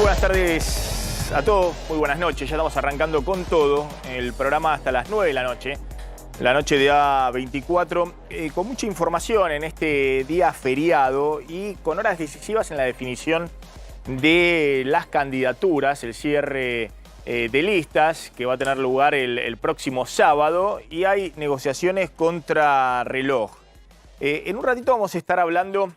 buenas tardes a todos, muy buenas noches. Ya estamos arrancando con todo el programa hasta las 9 de la noche de A24, con mucha información en este día feriado y con horas decisivas en la definición de las candidaturas, el cierre de listas que va a tener lugar el próximo sábado, y hay negociaciones contra reloj. En un ratito vamos a estar hablando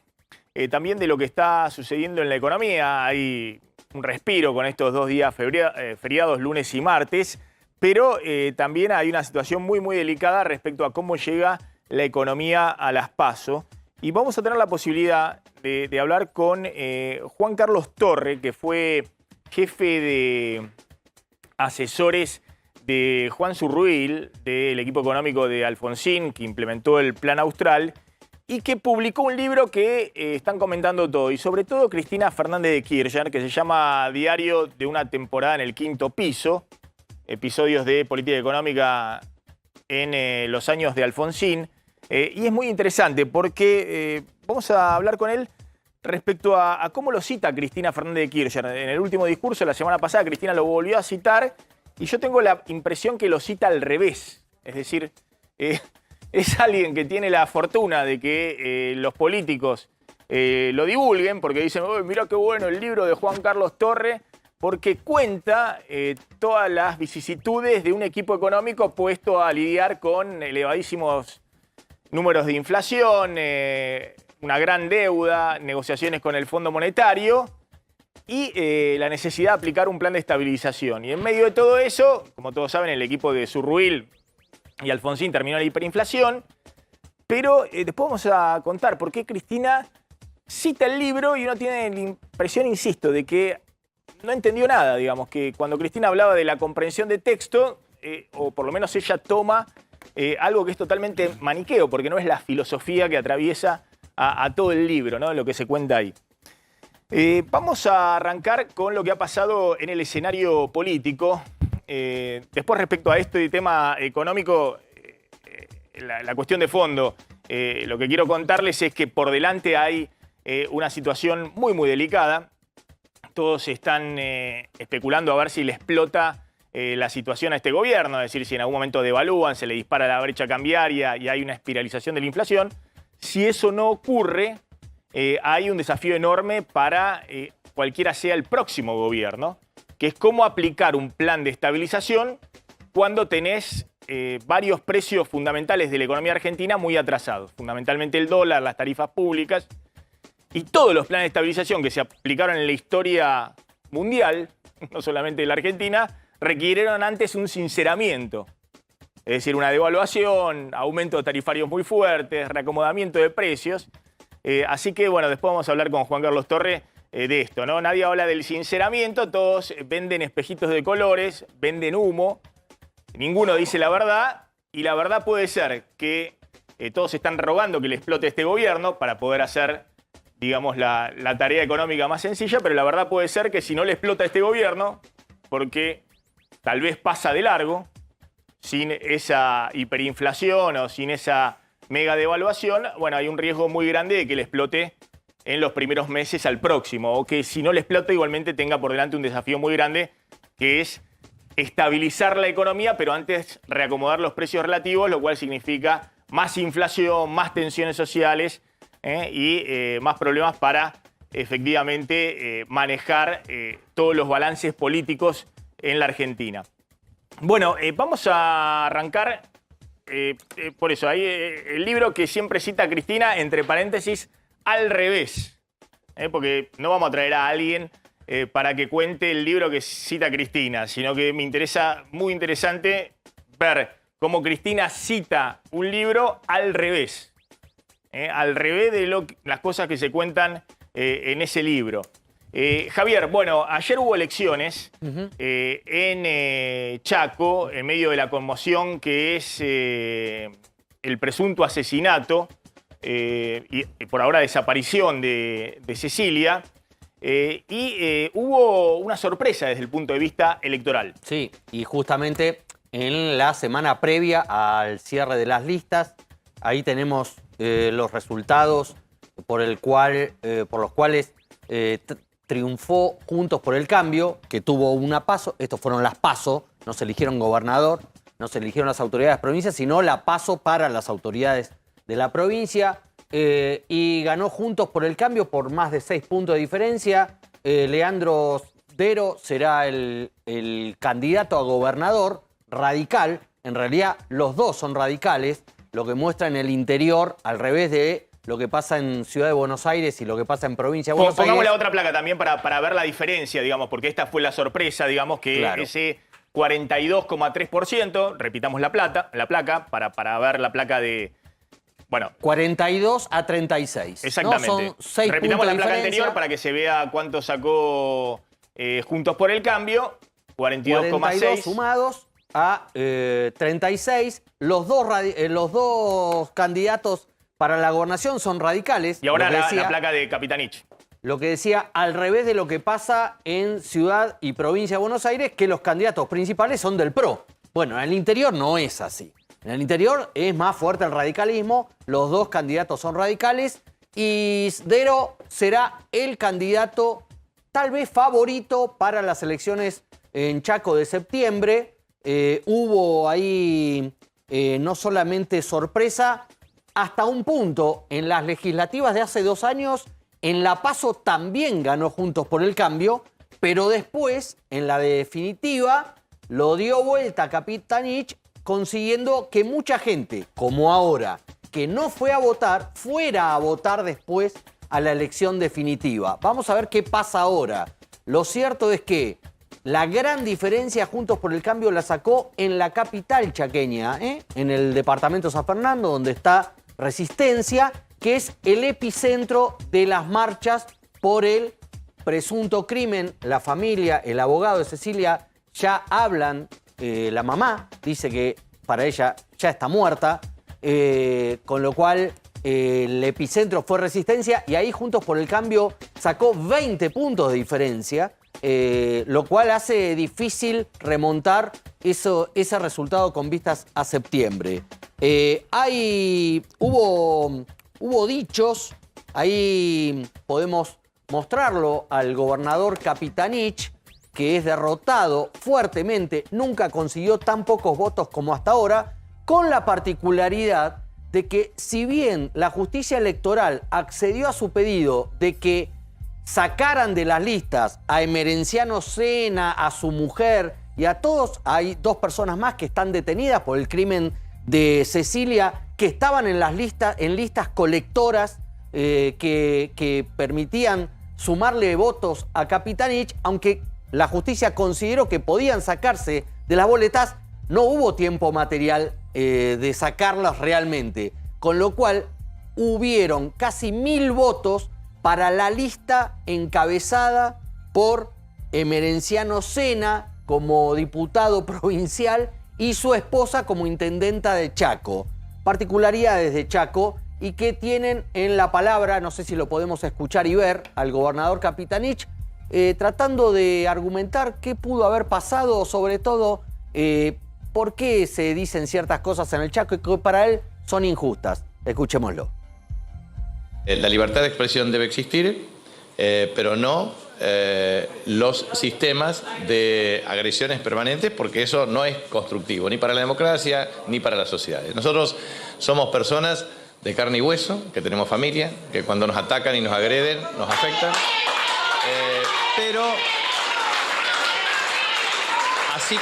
también de lo que está sucediendo en la economía. Hay un respiro con estos dos días feriados, lunes y martes, pero también hay una situación muy delicada respecto a cómo llega la economía a las PASO. Y vamos a tener la posibilidad de hablar con Juan Carlos Torre, que fue jefe de asesores de Juan Zurruil, del equipo económico de Alfonsín, que implementó el Plan Austral, y que publicó un libro que están comentando todo, y sobre todo Cristina Fernández de Kirchner, que se llama Diario de una temporada en el quinto piso, episodios de política económica en los años de Alfonsín. Y es muy interesante porque vamos a hablar con él respecto a cómo lo cita Cristina Fernández de Kirchner. En el último discurso, la semana pasada, Cristina lo volvió a citar, y yo tengo la impresión que lo cita al revés. Es decir, es alguien que tiene la fortuna de que los políticos lo divulguen, porque dicen, mirá qué bueno el libro de Juan Carlos Torre, porque cuenta todas las vicisitudes de un equipo económico puesto a lidiar con elevadísimos números de inflación, una gran deuda, negociaciones con el Fondo Monetario y la necesidad de aplicar un plan de estabilización. Y en medio de todo eso, como todos saben, el equipo de Zurruil y Alfonsín terminó la hiperinflación, pero después vamos a contar por qué Cristina cita el libro y uno tiene la impresión, insisto, de que no entendió nada, digamos, que cuando Cristina hablaba de la comprensión de texto, o por lo menos ella toma algo que es totalmente maniqueo, porque no es la filosofía que atraviesa a todo el libro, ¿no? Lo que se cuenta ahí. Vamos a arrancar con lo que ha pasado en el escenario político. Después, respecto a este tema económico, la cuestión de fondo, lo que quiero contarles es que por delante hay una situación muy delicada. Todos están especulando a ver si le explota la situación a este gobierno, es decir, si en algún momento devalúan, se le dispara la brecha cambiaria y hay una espiralización de la inflación. Si eso no ocurre, hay un desafío enorme para cualquiera sea el próximo gobierno, que es cómo aplicar un plan de estabilización cuando tenés varios precios fundamentales de la economía argentina muy atrasados, fundamentalmente el dólar, las tarifas públicas, y todos los planes de estabilización que se aplicaron en la historia mundial, no solamente de la Argentina, requirieron antes un sinceramiento. Es decir, una devaluación, aumento de tarifarios muy fuertes, reacomodamiento de precios. Así que, bueno, después vamos a hablar con Juan Carlos Torre de esto, ¿no? Nadie habla del sinceramiento, todos venden espejitos de colores, venden humo, ninguno dice la verdad, y la verdad puede ser que todos están rogando que le explote este gobierno para poder hacer, digamos, la tarea económica más sencilla, pero la verdad puede ser que si no le explota este gobierno, porque tal vez pasa de largo, sin esa hiperinflación o sin esa mega devaluación, bueno, hay un riesgo muy grande de que le explote en los primeros meses al próximo, o que si no le explota igualmente tenga por delante un desafío muy grande, que es estabilizar la economía, pero antes reacomodar los precios relativos, lo cual significa más inflación, más tensiones sociales, y más problemas para efectivamente manejar todos los balances políticos en la Argentina. Bueno, vamos a arrancar por eso. Hay el libro que siempre cita Cristina, entre paréntesis, al revés. Porque no vamos a traer a alguien para que cuente el libro que cita Cristina, sino que me interesa, muy interesante, ver cómo Cristina cita un libro al revés. Al revés de las cosas que se cuentan en ese libro. Javier, bueno, ayer hubo elecciones en Chaco, en medio de la conmoción que es el presunto asesinato y por ahora desaparición de Cecilia. Hubo una sorpresa desde el punto de vista electoral. Sí, y justamente en la semana previa al cierre de las listas, ahí tenemos los resultados por los cuales triunfó Juntos por el Cambio, que tuvo una PASO. Estos fueron las PASO, no se eligieron gobernador, no se eligieron las autoridades de provincia, sino la PASO para las autoridades de la provincia. Y ganó Juntos por el Cambio por más de 6 puntos de diferencia. Leandro Dero será el candidato a gobernador radical. En realidad, los dos son radicales, lo que muestra en el interior, al revés de lo que pasa en Ciudad de Buenos Aires y lo que pasa en Provincia de Buenos Aires. Pongamos la otra placa también para ver la diferencia, digamos, porque esta fue la sorpresa, digamos, que Claro. ese 42,3%, repitamos la placa, para ver la placa de... Bueno, 42 a 36. exactamente. ¿No? Son 6 repitamos puntos la de placa diferencia. anterior para que se vea cuánto sacó Juntos por el Cambio. 42 42,6. sumados a 36. Los dos candidatos para la gobernación son radicales. Y ahora lo que la decía, placa de Capitanich. Lo que decía, al revés de lo que pasa en Ciudad y Provincia de Buenos Aires, que los candidatos principales son del PRO. Bueno, en el interior no es así. En el interior es más fuerte el radicalismo, los dos candidatos son radicales y Dero será el candidato tal vez favorito para las elecciones en Chaco de septiembre. Hubo ahí no solamente sorpresa, hasta un punto en las legislativas de hace 2 años, en La PASO también ganó Juntos por el Cambio, pero después, en la definitiva, lo dio vuelta a Capitanich, consiguiendo que mucha gente, como ahora, que no fue a votar, fuera a votar después a la elección definitiva. Vamos a ver qué pasa ahora. Lo cierto es que la gran diferencia Juntos por el Cambio la sacó en la capital chaqueña, en el departamento San Fernando, donde está Resistencia, que es el epicentro de las marchas por el presunto crimen. La familia, el abogado de Cecilia ya hablan. La mamá dice que para ella ya está muerta, con lo cual el epicentro fue Resistencia y ahí Juntos por el Cambio sacó 20 puntos de diferencia, lo cual hace difícil remontar ese resultado con vistas a septiembre. Hubo dichos, ahí podemos mostrarlo al gobernador Capitanich, que es derrotado fuertemente, nunca consiguió tan pocos votos como hasta ahora, con la particularidad de que si bien la justicia electoral accedió a su pedido de que sacaran de las listas a Emerenciano Sena, a su mujer y a todos, hay 2 personas más que están detenidas por el crimen de Cecilia, que estaban en listas colectoras que permitían sumarle votos a Capitanich, aunque la justicia consideró que podían sacarse de las boletas, no hubo tiempo material de sacarlas realmente, con lo cual hubieron casi 1000 votos para la lista encabezada por Emerenciano Sena como diputado provincial y su esposa como intendenta de Chaco. Particularidades de Chaco y que tienen en la palabra, no sé si lo podemos escuchar y ver, al gobernador Capitanich, tratando de argumentar qué pudo haber pasado, sobre todo por qué se dicen ciertas cosas en el Chaco y que para él son injustas. Escuchémoslo. La libertad de expresión debe existir, pero no los sistemas de agresiones permanentes, porque eso no es constructivo, ni para la democracia, ni para las sociedades. Nosotros somos personas de carne y hueso, que tenemos familia, que cuando nos atacan y nos agreden, nos afectan. Pero así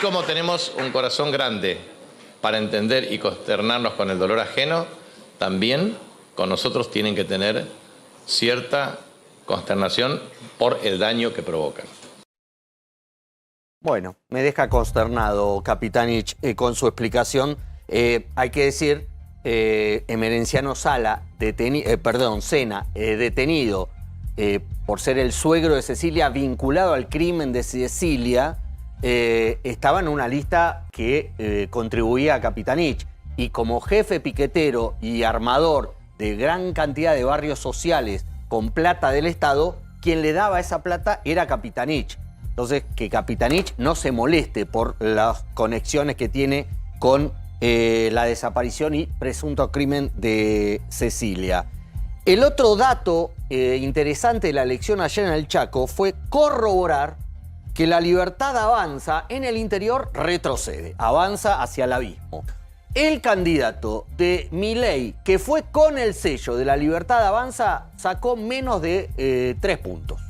como tenemos un corazón grande para entender y consternarnos con el dolor ajeno, también con nosotros tienen que tener cierta consternación por el daño que provocan. Bueno, me deja consternado Capitanich con su explicación. Hay que decir, Emerenciano Sena, detenido por ser el suegro de Cecilia, vinculado al crimen de Cecilia, estaba en una lista que contribuía a Capitanich. Y como jefe piquetero y armador de gran cantidad de barrios sociales con plata del Estado, quien le daba esa plata era Capitanich. Entonces, que Capitanich no se moleste por las conexiones que tiene con la desaparición y presunto crimen de Cecilia. El otro dato interesante de la elección ayer en el Chaco fue corroborar que la Libertad Avanza en el interior retrocede, avanza hacia el abismo. El candidato de Milei, que fue con el sello de la Libertad Avanza, sacó menos de 3 puntos.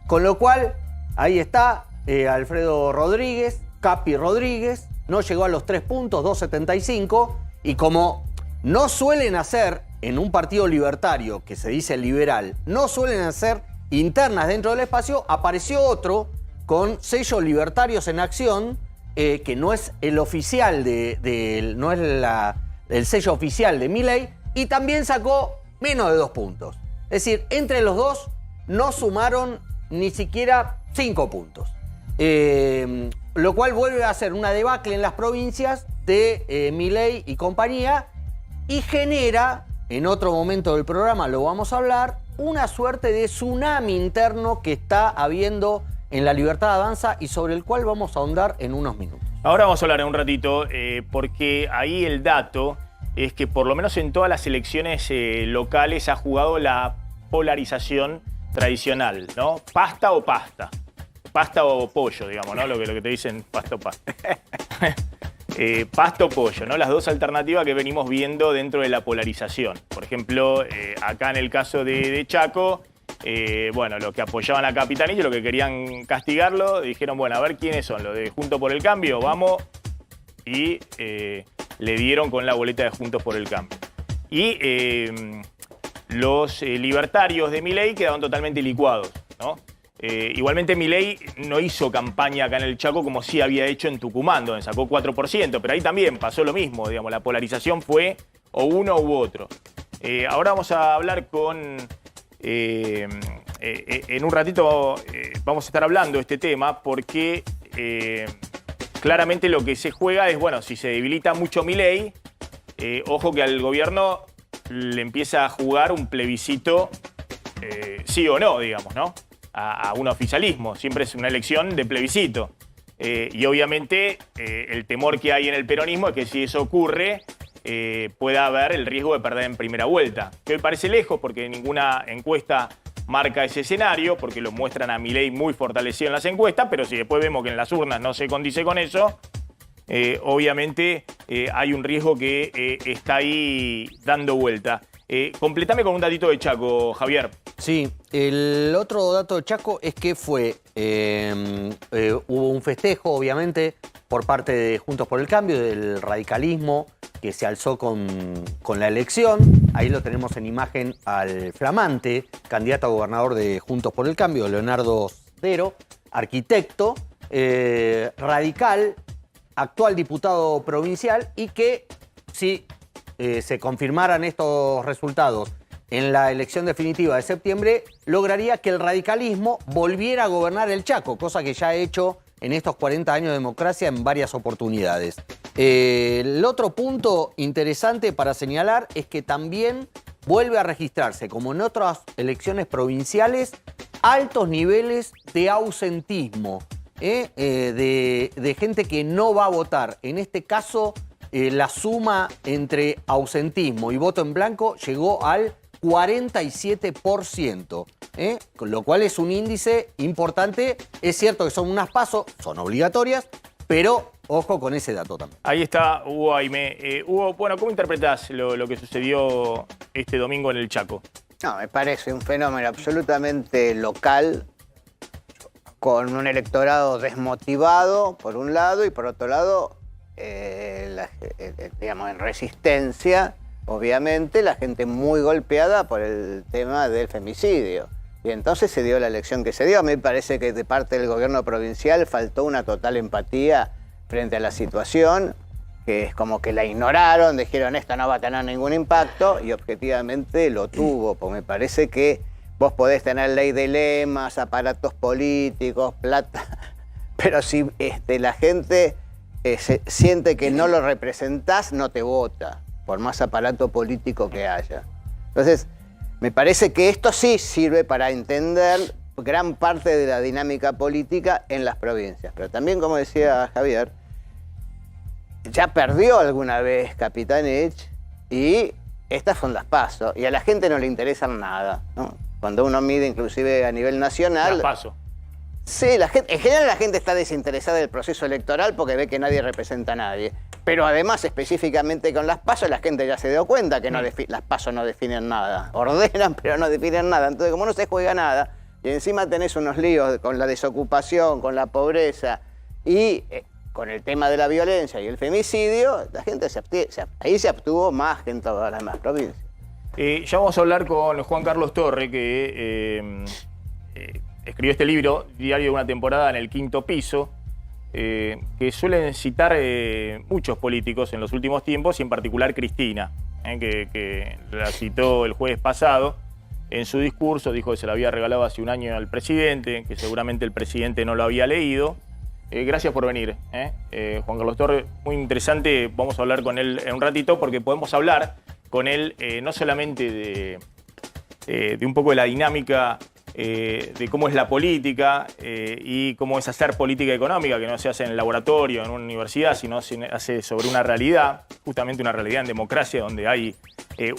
Con lo cual, ahí está Alfredo Rodríguez, Capi Rodríguez, no llegó a los 3 puntos, 2,75, y como no suelen hacer en un partido libertario, que se dice liberal, no suelen hacer internas dentro del espacio, apareció otro con sello Libertarios en Acción, que no es el oficial no es el sello oficial de Milei, y también sacó menos de 2 puntos. Es decir, entre los dos no sumaron ni siquiera 5 puntos. Lo cual vuelve a ser una debacle en las provincias de Milei y compañía, y genera, en otro momento del programa lo vamos a hablar, una suerte de tsunami interno que está habiendo en la Libertad Avanza y sobre el cual vamos a ahondar en unos minutos. Ahora vamos a hablar en un ratito, porque ahí el dato es que por lo menos en todas las elecciones locales ha jugado la polarización tradicional, ¿no? Pasta o pasta. Pasta o pollo, digamos, ¿no? Lo que te dicen pasta o pasta. Pasta o pollo, ¿no? Las dos alternativas que venimos viendo dentro de la polarización. Por ejemplo, acá en el caso de Chaco, bueno, los que apoyaban a Capitanich, los que querían castigarlo, dijeron, bueno, a ver quiénes son, los de Juntos por el Cambio, vamos, y le dieron con la boleta de Juntos por el Cambio. Y los libertarios de Milei quedaron totalmente licuados, ¿no? Igualmente Milei no hizo campaña acá en el Chaco como sí había hecho en Tucumán, donde sacó 4%, pero ahí también pasó lo mismo, digamos, la polarización fue o uno u otro. Ahora vamos a hablar con... en un ratito vamos a estar hablando de este tema porque claramente lo que se juega es, bueno, si se debilita mucho Milei, ojo que al gobierno le empieza a jugar un plebiscito sí o no, digamos, ¿no? A un oficialismo. Siempre es una elección de plebiscito. Y obviamente el temor que hay en el peronismo es que si eso ocurre, pueda haber el riesgo de perder en primera vuelta. Que hoy parece lejos porque ninguna encuesta marca ese escenario, porque lo muestran a Milei muy fortalecido en las encuestas, pero si después vemos que en las urnas no se condice con eso, obviamente hay un riesgo que está ahí dando vuelta. Completame con un datito de Chaco, Javier. Sí, el otro dato de Chaco es que hubo un festejo, obviamente, por parte de Juntos por el Cambio, del radicalismo, que se alzó con la elección. Ahí lo tenemos en imagen al flamante candidato a gobernador de Juntos por el Cambio, Leonardo Sdero, arquitecto, radical, actual diputado provincial, y que si se confirmaran estos resultados en la elección definitiva de septiembre, lograría que el radicalismo volviera a gobernar el Chaco, cosa que ya ha hecho en estos 40 años de democracia en varias oportunidades. El otro punto interesante para señalar es que también vuelve a registrarse, como en otras elecciones provinciales, altos niveles de ausentismo, de gente que no va a votar. En este caso, la suma entre ausentismo y voto en blanco llegó al 47%, con lo cual es un índice importante. Es cierto que son unas PASO, son obligatorias, pero ojo con ese dato también. Ahí está Hugo Aimé. Hugo, bueno, ¿cómo interpretás lo que sucedió este domingo en el Chaco? No, me parece un fenómeno absolutamente local, con un electorado desmotivado, por un lado, y por otro lado, digamos, en resistencia, obviamente, la gente muy golpeada por el tema del femicidio. Y entonces se dio la elección que se dio. A mí me parece que de parte del gobierno provincial faltó una total empatía frente a la situación, que es como que la ignoraron, dijeron esto no va a tener ningún impacto, y objetivamente lo tuvo, porque me parece que vos podés tener ley de lemas, aparatos políticos, plata, pero si la gente siente que no lo representás, no te vota, por más aparato político que haya. Entonces, me parece que esto sí sirve para entender gran parte de la dinámica política en las provincias. Pero también, como decía Javier, ya perdió alguna vez Capitanich y estas son las PASO y a la gente no le interesan nada, ¿no? Cuando uno mide inclusive a nivel nacional... Las PASO. Sí, en general la gente está desinteresada del proceso electoral porque ve que nadie representa a nadie. Pero además, específicamente con las PASO, la gente ya se dio cuenta que las PASO no definen nada. Ordenan, pero no definen nada. Entonces, como no se juega nada, y encima tenés unos líos con la desocupación, con la pobreza y con el tema de la violencia y el femicidio, la gente ahí se abstuvo más que en todas las demás provincias. Ya vamos a hablar con Juan Carlos Torre, que escribió este libro, Diario de una temporada en el quinto piso, que suelen citar muchos políticos en los últimos tiempos, y en particular Cristina, que la citó el jueves pasado. En su discurso dijo que se la había regalado hace un año al presidente, que seguramente el presidente no lo había leído. Gracias por venir, Juan Carlos Torre. Muy interesante, vamos a hablar con él en un ratito, porque podemos hablar con él no solamente de un poco de la dinámica de cómo es la política y cómo es hacer política económica, que no se hace en el laboratorio, en una universidad, sino se hace sobre una realidad, justamente una realidad en democracia, donde hay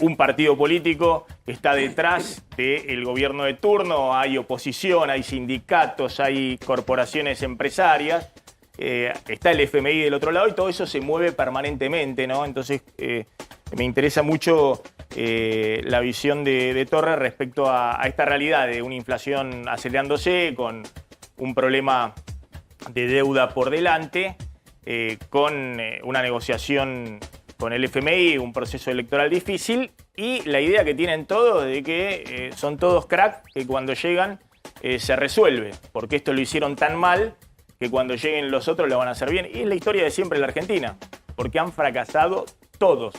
un partido político que está detrás del gobierno de turno, hay oposición, hay sindicatos, hay corporaciones empresarias, está el FMI del otro lado y todo eso se mueve permanentemente, ¿no? Entonces me interesa mucho la visión de Torre respecto a esta realidad de una inflación acelerándose, con un problema de deuda por delante, con una negociación con el FMI, un proceso electoral difícil, y la idea que tienen todos de que son todos crack, que cuando llegan se resuelve, porque esto lo hicieron tan mal que cuando lleguen los otros lo van a hacer bien. Y es la historia de siempre en la Argentina, porque han fracasado todos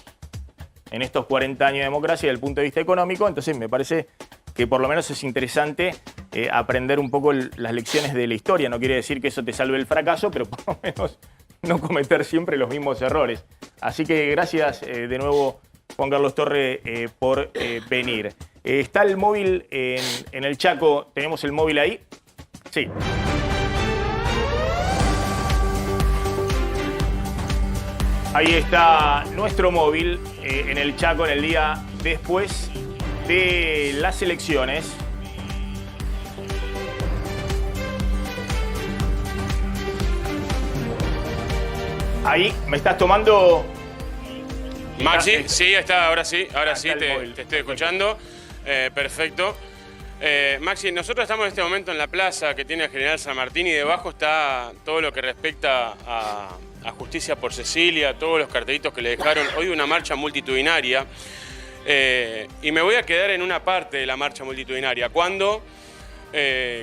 en estos 40 años de democracia desde el punto de vista económico. Entonces me parece que por lo menos es interesante aprender un poco las lecciones de la historia. No quiere decir que eso te salve el fracaso, pero por lo menos no cometer siempre los mismos errores. Así que gracias de nuevo, Juan Carlos Torre, por venir. Está el móvil en el Chaco. ¿Tenemos el móvil ahí? Sí. Ahí está nuestro móvil en el Chaco en el día después de las elecciones. Ahí, ¿me estás tomando? Maxi, sí, está, ahora sí está te estoy escuchando. Perfecto. Maxi, nosotros estamos en este momento en la plaza que tiene el General San Martín y debajo está todo lo que respecta a Justicia por Cecilia, todos los cartelitos que le dejaron. Hoy una marcha multitudinaria y me voy a quedar en una parte de la marcha multitudinaria. Cuando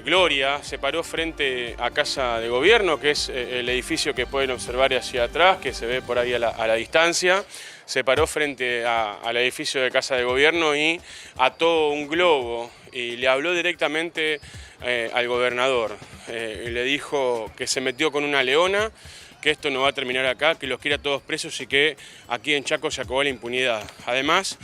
Gloria se paró frente a Casa de Gobierno, que es el edificio que pueden observar hacia atrás, que se ve por ahí a la distancia, se paró frente al edificio de Casa de Gobierno y ató un globo y le habló directamente al gobernador. Le dijo que se metió con una leona, que esto no va a terminar acá, que los quiere a todos presos y que aquí en Chaco se acabó la impunidad. Además,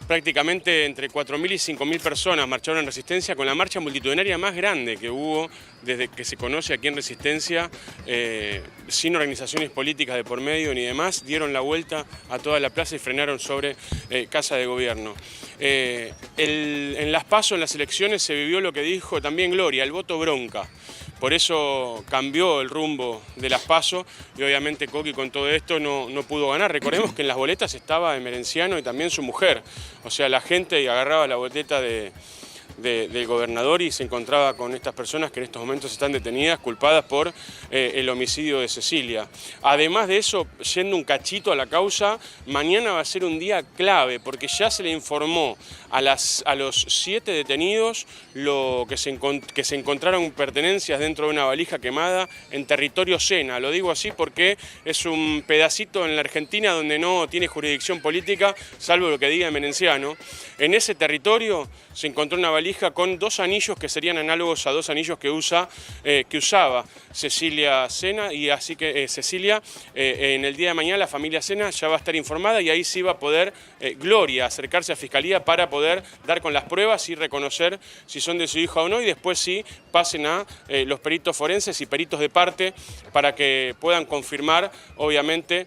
prácticamente entre 4.000 y 5.000 personas marcharon en Resistencia, con la marcha multitudinaria más grande que hubo desde que se conoce aquí en Resistencia, sin organizaciones políticas de por medio ni demás, dieron la vuelta a toda la plaza y frenaron sobre Casa de Gobierno. En las PASO, en las elecciones, se vivió lo que dijo también Gloria, el voto bronca. Por eso cambió el rumbo de las PASO y obviamente Coqui con todo esto no pudo ganar. Recordemos que en las boletas estaba Emerenciano y también su mujer. O sea, la gente agarraba la boleta del gobernador y se encontraba con estas personas que en estos momentos están detenidas, culpadas por el homicidio de Cecilia. Además de eso, yendo un cachito a la causa, mañana va a ser un día clave porque ya se le informó a los 7 detenidos que se encontraron pertenencias dentro de una valija quemada en territorio Sena. Lo digo así porque es un pedacito en la Argentina donde no tiene jurisdicción política, salvo lo que diga Emerenciano. En ese territorio se encontró una valija con 2 anillos que serían análogos a 2 anillos que usaba Cecilia Sena, y así que Cecilia, en el día de mañana la familia Sena ya va a estar informada y ahí sí va a poder Gloria acercarse a Fiscalía para poder dar con las pruebas y reconocer si son de su hija o no, y después sí pasen a los peritos forenses y peritos de parte para que puedan confirmar, obviamente,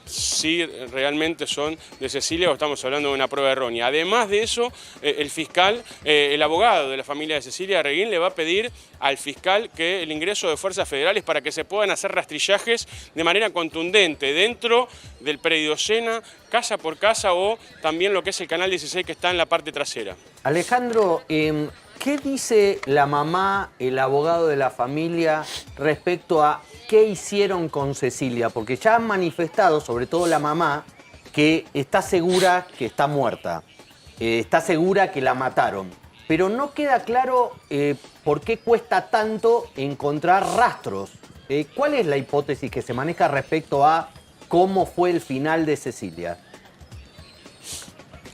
si realmente son de Cecilia o estamos hablando de una prueba errónea. Además de eso, el fiscal, el abogado de la familia de Cecilia Reguín le va a pedir al fiscal que el ingreso de fuerzas federales para que se puedan hacer rastrillajes de manera contundente dentro del predio Sena, casa por casa, o también lo que es el canal 16 que está en la parte trasera. Alejandro, ¿qué dice la mamá, el abogado de la familia, respecto a qué hicieron con Cecilia? Porque ya han manifestado, sobre todo la mamá, que está segura que está muerta, está segura que la mataron. Pero no queda claro por qué cuesta tanto encontrar rastros. ¿Cuál es la hipótesis que se maneja respecto a cómo fue el final de Cecilia?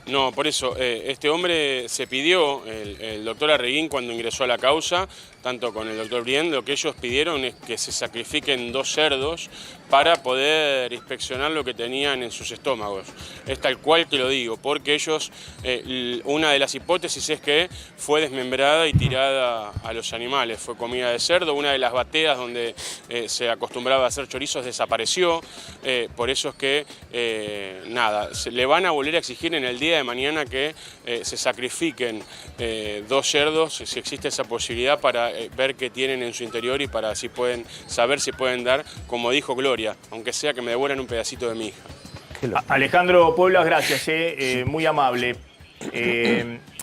No, por eso, este hombre se pidió, el doctor Arreguín, cuando ingresó a la causa, tanto con el doctor Brien, lo que ellos pidieron es que se sacrifiquen 2 cerdos para poder inspeccionar lo que tenían en sus estómagos. Es tal cual que lo digo, porque ellos, una de las hipótesis es que fue desmembrada y tirada a los animales, fue comida de cerdo. Una de las bateas donde se acostumbraba a hacer chorizos desapareció, por eso es que, nada, le van a volver a exigir en el día de mañana que se sacrifiquen 2 cerdos, si existe esa posibilidad, para ver qué tienen en su interior y para saber si pueden dar, como dijo Gloria, aunque sea que me devuelvan un pedacito de mi hija. Alejandro Pueblas, gracias, muy amable.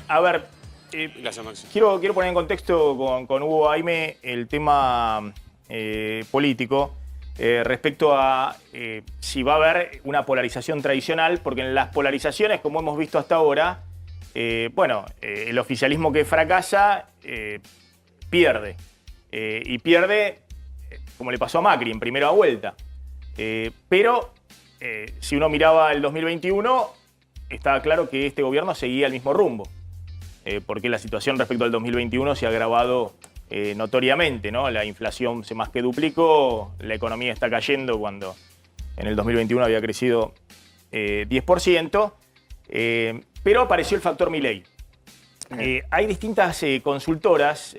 A ver, Gracias, Maxi. quiero poner en contexto con Hugo Aime el tema político respecto a si va a haber una polarización tradicional, porque en las polarizaciones, como hemos visto hasta ahora, el oficialismo que fracasa pierde. Y pierde, como le pasó a Macri, en primera vuelta. Pero si uno miraba el 2021, estaba claro que este gobierno seguía el mismo rumbo. Porque la situación respecto al 2021 se ha agravado notoriamente, ¿no? La inflación se más que duplicó, la economía está cayendo cuando en el 2021 había crecido 10%, pero apareció el factor Milei. Hay distintas consultoras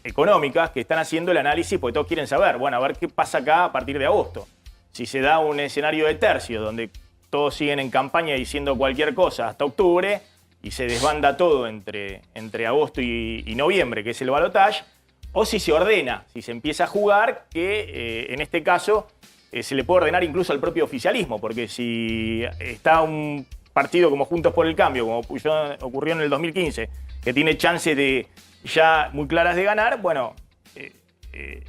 económicas que están haciendo el análisis porque todos quieren saber, bueno, a ver qué pasa acá a partir de agosto. Si se da un escenario de tercio donde todos siguen en campaña diciendo cualquier cosa hasta octubre y se desbanda todo entre agosto y noviembre, que es el balotaje, o si se ordena, si se empieza a jugar, que en este caso se le puede ordenar incluso al propio oficialismo, porque si está un partido como Juntos por el Cambio, como ocurrió en el 2015, que tiene chances de ya muy claras de ganar, bueno,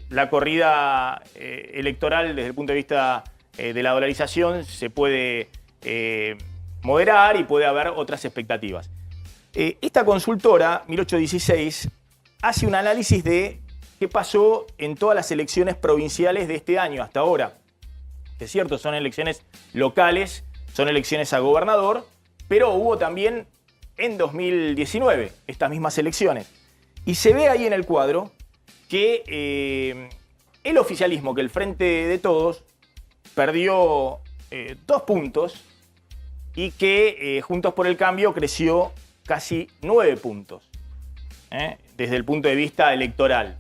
la corrida electoral desde el punto de vista de la dolarización se puede moderar y puede haber otras expectativas. Esta consultora, 1816, hace un análisis de qué pasó en todas las elecciones provinciales de este año hasta ahora. Es cierto, son elecciones locales, son elecciones a gobernador, pero hubo también en 2019 estas mismas elecciones. Y se ve ahí en el cuadro que el oficialismo, que el Frente de Todos, perdió 2 puntos y que Juntos por el Cambio creció casi 9 puntos desde el punto de vista electoral,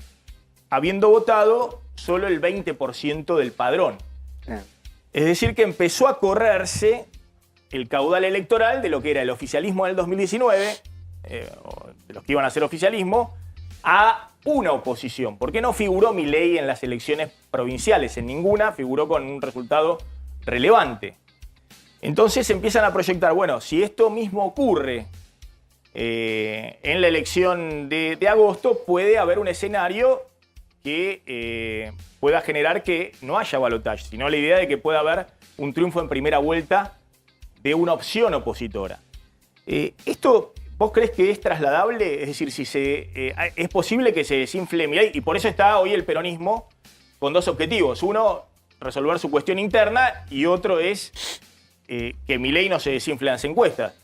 habiendo votado solo el 20% del padrón. Es decir, que empezó a correrse el caudal electoral de lo que era el oficialismo del 2019, de los que iban a ser oficialismo, a una oposición. Porque no figuró Milei en las elecciones provinciales, en ninguna figuró con un resultado relevante. Entonces empiezan a proyectar, bueno, si esto mismo ocurre en la elección de agosto, puede haber un escenario que pueda generar que no haya balotaje, sino la idea de que pueda haber un triunfo en primera vuelta de una opción opositora. ¿Esto vos crees que es trasladable? Es decir, si es posible que se desinfle Milei, y por eso está hoy el peronismo con 2 objetivos. Uno, resolver su cuestión interna, y otro es que Milei no se desinfle en las encuestas,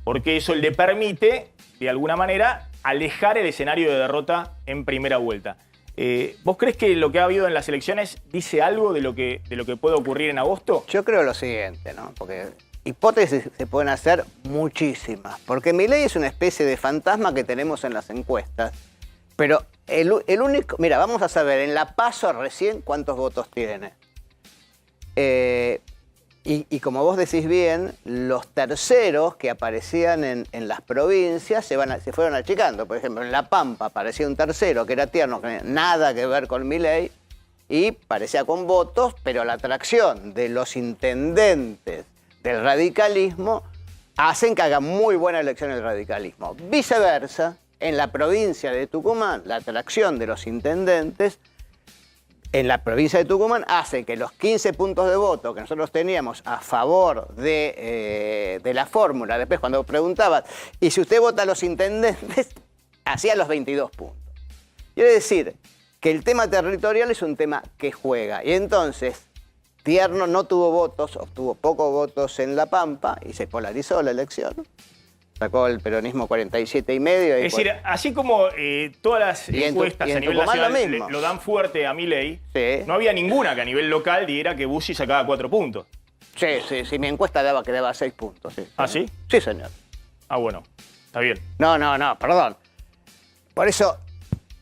porque eso le permite, de alguna manera, alejar el escenario de derrota en primera vuelta. ¿Vos crees que lo que ha habido en las elecciones dice algo de lo que puede ocurrir en agosto? Yo creo lo siguiente, ¿no? Porque hipótesis se pueden hacer muchísimas. Porque Milei es una especie de fantasma que tenemos en las encuestas. Pero el único... Mira, vamos a saber en la PASO recién cuántos votos tiene. Y como vos decís bien, los terceros que aparecían en las provincias se fueron achicando. Por ejemplo, en La Pampa aparecía un tercero que era tierno, que no tenía nada que ver con Milei, y parecía con votos, pero la atracción de los intendentes del radicalismo hacen que haga muy buena elección el radicalismo. Viceversa, en la provincia de Tucumán, la atracción de los intendentes en la provincia de Tucumán hace que los 15 puntos de voto que nosotros teníamos a favor de la fórmula, después cuando preguntabas, ¿y si usted vota a los intendentes? Hacía los 22 puntos. Quiere decir que el tema territorial es un tema que juega. Y entonces, Tierno no tuvo votos, obtuvo pocos votos en La Pampa y se polarizó la elección. Sacó el peronismo 47,5. Es decir, así como todas las encuestas a nivel nacional lo dan fuerte a Milei, sí, no había ninguna que a nivel local diera que Bussi sacaba 4 puntos. Sí, mi encuesta daba que daba 6 puntos. Sí. ¿Ah, sí? Sí, señor. Ah, bueno, está bien. No, perdón. Por eso,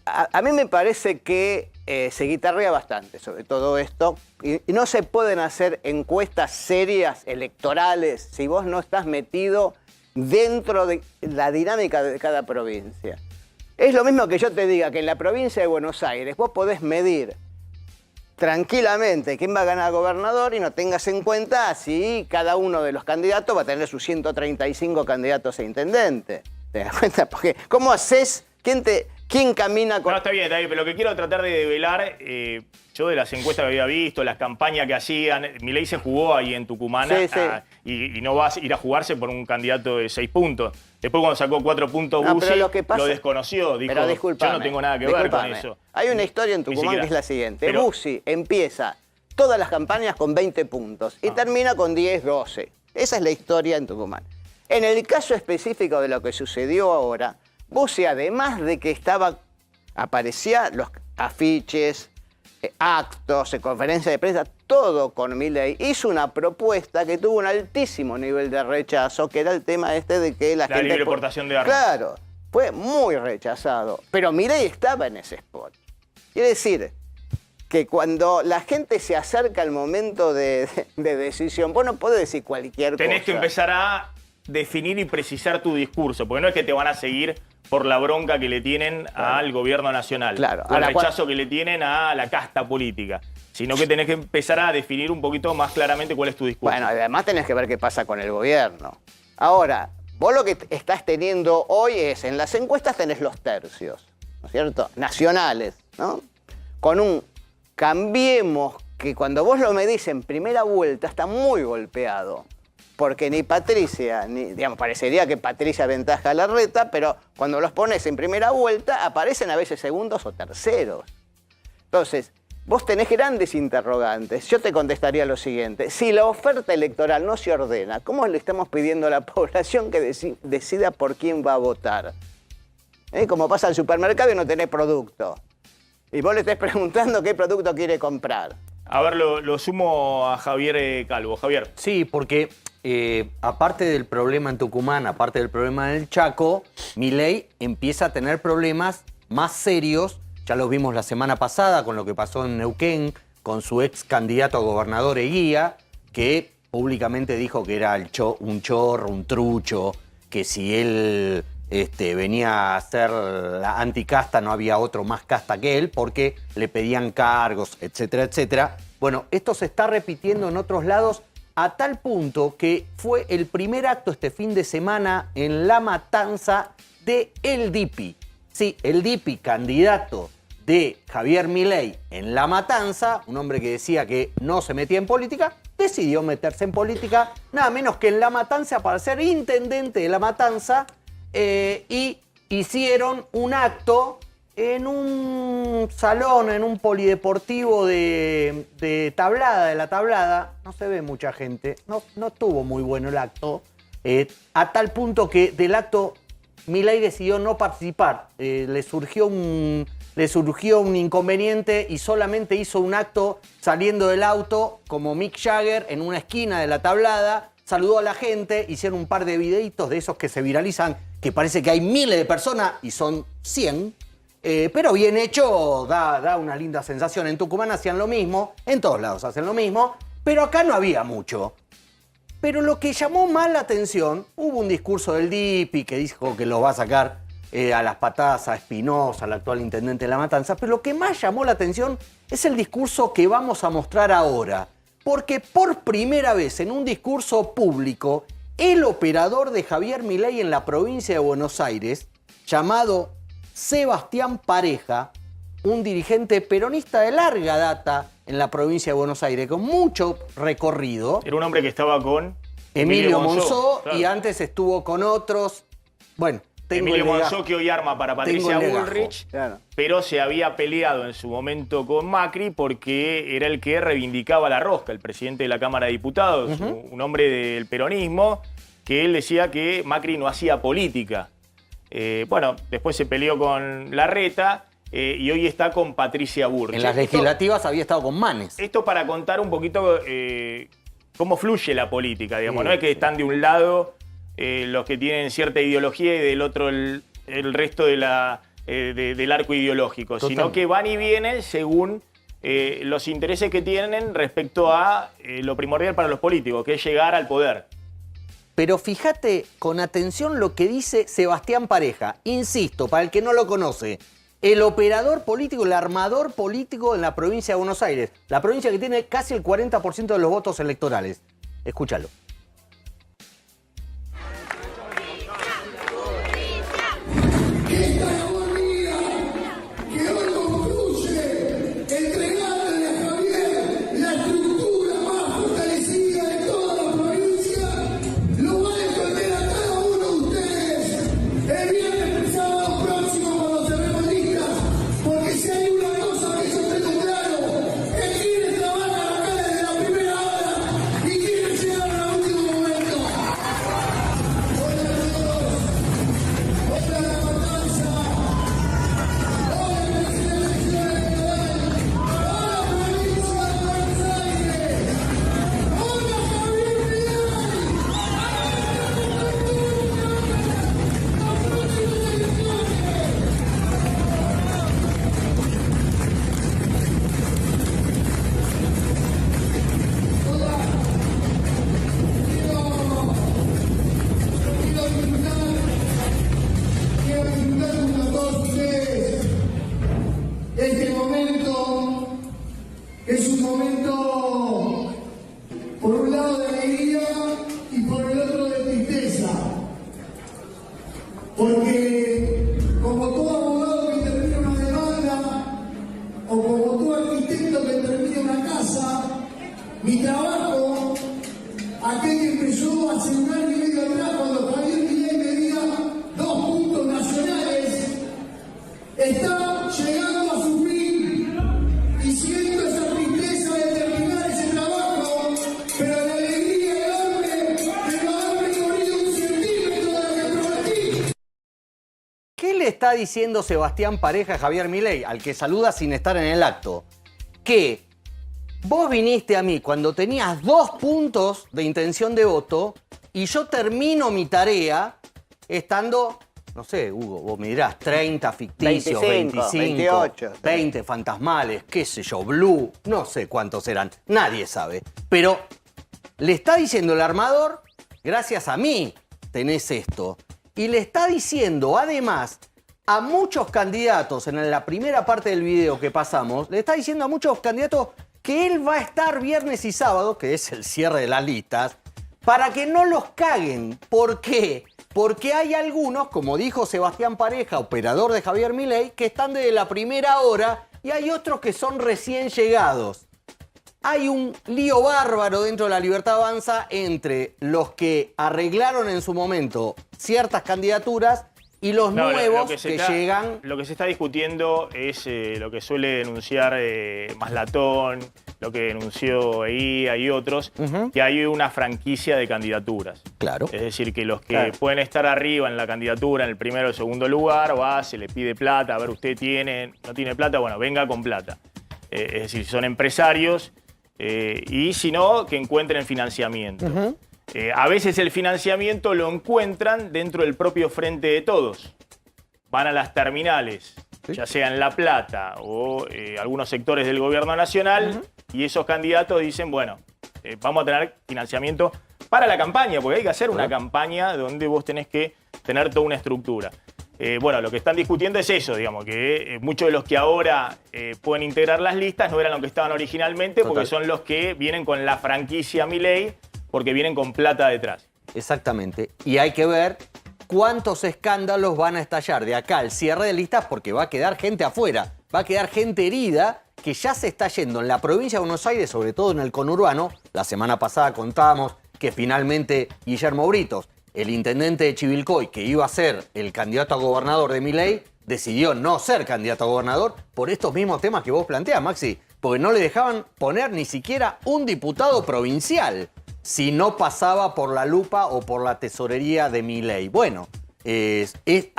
a mí me parece que se guitarrea bastante sobre todo esto y no se pueden hacer encuestas serias, electorales, si vos no estás metido dentro de la dinámica de cada provincia. Es lo mismo que yo te diga que en la provincia de Buenos Aires vos podés medir tranquilamente quién va a ganar gobernador y no tengas en cuenta si cada uno de los candidatos va a tener sus 135 candidatos a intendente. ¿Te das cuenta? Porque ¿cómo haces? ¿Quién camina con...? No, está bien, pero lo que quiero tratar de develar, yo de las encuestas que había visto, las campañas que hacían, Milei se jugó ahí en Tucumán y no va a ir a jugarse por un candidato de 6 puntos. Después cuando sacó 4 puntos Bussi, lo desconoció, dijo, yo no tengo nada que ver con eso. Hay una historia en Tucumán que es la siguiente. Bussi empieza todas las campañas con 20 puntos y termina con 10, 12. Esa es la historia en Tucumán. En el caso específico de lo que sucedió ahora, Bussi, además de que aparecía los afiches, actos, conferencias de prensa, todo con Milei, hizo una propuesta que tuvo un altísimo nivel de rechazo, que era el tema de que la gente... La libre portación de armas. Claro, fue muy rechazado, pero Milei estaba en ese spot. Quiere decir que cuando la gente se acerca al momento de decisión, vos no podés decir cualquier cosa. Tenés que empezar a definir y precisar tu discurso, porque no es que te van a seguir por la bronca que le tienen al gobierno nacional, claro, o el rechazo que le tienen a la casta política, sino que tenés que empezar a definir un poquito más claramente cuál es tu discurso. Bueno, además tenés que ver qué pasa con el gobierno. Ahora, vos lo que estás teniendo hoy es, en las encuestas tenés los tercios, ¿no es cierto? Nacionales, ¿no? Con un Cambiemos, que cuando vos lo medís en primera vuelta está muy golpeado. Porque ni Patricia, parecería que Patricia aventaja a Larreta, pero cuando los pones en primera vuelta aparecen a veces segundos o terceros. Entonces, vos tenés grandes interrogantes. Yo te contestaría lo siguiente. Si la oferta electoral no se ordena, ¿cómo le estamos pidiendo a la población que decida por quién va a votar? Como pasa al supermercado y no tenés producto. Y vos le estés preguntando qué producto quiere comprar. A ver, lo sumo a Javier Calvo. Javier. Sí, porque... aparte del problema en Tucumán, aparte del problema en el Chaco, Milei empieza a tener problemas más serios. Ya los vimos la semana pasada con lo que pasó en Neuquén, con su ex candidato a gobernador Eguía, que públicamente dijo que era un chorro, un trucho, que si él venía a ser la anticasta no había otro más casta que él, porque le pedían cargos, etcétera, etcétera. Bueno, esto se está repitiendo en otros lados, a tal punto que fue el primer acto este fin de semana en La Matanza de El Dipi. Sí, El Dipi, candidato de Javier Milei en La Matanza, un hombre que decía que no se metía en política, decidió meterse en política, nada menos que en La Matanza para ser intendente de La Matanza, y hicieron un acto en un salón, en un polideportivo de Tablada, de La Tablada. No se ve mucha gente, no estuvo muy bueno el acto, a tal punto que del acto Milei decidió no participar. Le surgió un inconveniente y solamente hizo un acto saliendo del auto como Mick Jagger en una esquina de La Tablada, saludó a la gente, hicieron un par de videitos de esos que se viralizan, que parece que hay miles de personas y son 100. Pero bien hecho, da una linda sensación. En Tucumán hacían lo mismo, en todos lados hacen lo mismo, pero acá no había mucho. Pero lo que llamó más la atención, hubo un discurso del DIPI que dijo que lo va a sacar a las patadas a Espinosa, al actual intendente de La Matanza, pero lo que más llamó la atención es el discurso que vamos a mostrar ahora. Porque por primera vez en un discurso público, el operador de Javier Milei en la provincia de Buenos Aires, llamado Sebastián Pareja, un dirigente peronista de larga data en la provincia de Buenos Aires, con mucho recorrido. Era un hombre que estaba con Emilio Monzó, claro. Y antes estuvo con otros. Bueno, tengo Emilio el Monzó que hoy arma para Patricia Bullrich, Claro. pero se había peleado en su momento con Macri porque era el que reivindicaba la rosca, el presidente de la Cámara de Diputados, un hombre del peronismo, que él decía que Macri no hacía política. Bueno, después se peleó con Larreta y hoy está con Patricia Bullrich. En las legislativas había estado con Manes. Esto para contar un poquito cómo fluye la política, digamos. No es que están de un lado los que tienen cierta ideología y del otro el resto de del arco ideológico, Totalmente. sino que van y vienen según los intereses que tienen respecto a lo primordial para los políticos, que es llegar al poder. Pero fíjate con atención lo que dice Sebastián Pareja. Insisto, para el que no lo conoce, el operador político, el armador político en la provincia de Buenos Aires. La provincia que tiene casi el 40% de los votos electorales. Escúchalo. Este momento es un momento, por un lado, de alegría y por el otro de tristeza. Porque, como todo abogado que termina una demanda, o como todo arquitecto que termina una casa, mi trabajo, aquel que empezó hace un año y medio atrás, cuando Javier Milei medía 2 puntos nacionales, está llegando a su fin y siento esa tristeza de terminar ese trabajo, pero la alegría enorme de no haberme corrido un centímetro de lo que prometí. ¿Qué le está diciendo Sebastián Pareja a Javier Milei, al que saluda sin estar en el acto? Que vos viniste a mí cuando tenías 2 puntos de intención de voto y yo termino mi tarea estando, no sé, Hugo, vos me dirás, 30 ficticios, 25, 28. 20 fantasmales, qué sé yo, Blue, no sé cuántos eran, nadie sabe. Pero le está diciendo el armador, gracias a mí tenés esto. Y le está diciendo, además, a muchos candidatos, en la primera parte del video que pasamos, le está diciendo a muchos candidatos que él va a estar viernes y sábado, que es el cierre de las listas, para que no los caguen. ¿Por qué? Porque hay algunos, como dijo Sebastián Pareja, operador de Javier Milei, que están desde la primera hora y hay otros que son recién llegados. Hay un lío bárbaro dentro de La Libertad Avanza entre los que arreglaron en su momento ciertas candidaturas y los nuevos que llegan. Lo que se está discutiendo es lo que suele denunciar Maslatón, lo que denunció EIA y otros, que hay una franquicia de candidaturas. Claro. Es decir, que los que pueden estar arriba en la candidatura, en el primero o segundo lugar, va, se le pide plata, a ver, usted no tiene plata, bueno, venga con plata. Es decir, son empresarios y si no, que encuentren financiamiento. A veces el financiamiento lo encuentran dentro del propio Frente de Todos. Van a las terminales, ya sea en La Plata o algunos sectores del gobierno nacional, y esos candidatos dicen, bueno, vamos a tener financiamiento para la campaña, porque hay que hacer una campaña donde vos tenés que tener toda una estructura. Bueno, lo que están discutiendo es eso, digamos, que muchos de los que ahora pueden integrar las listas no eran los que estaban originalmente, porque son los que vienen con la franquicia Milei, porque vienen con plata detrás. Exactamente. Y hay que ver cuántos escándalos van a estallar de acá al cierre de listas, porque va a quedar gente afuera, va a quedar gente herida que ya se está yendo en la provincia de Buenos Aires, sobre todo en el conurbano. La semana pasada contábamos que finalmente Guillermo Britos, el intendente de Chivilcoy, que iba a ser el candidato a gobernador de Milei, decidió no ser candidato a gobernador por estos mismos temas que vos planteás, Maxi, porque no le dejaban poner ni siquiera un diputado provincial si no pasaba por la lupa o por la tesorería de Milei. Bueno,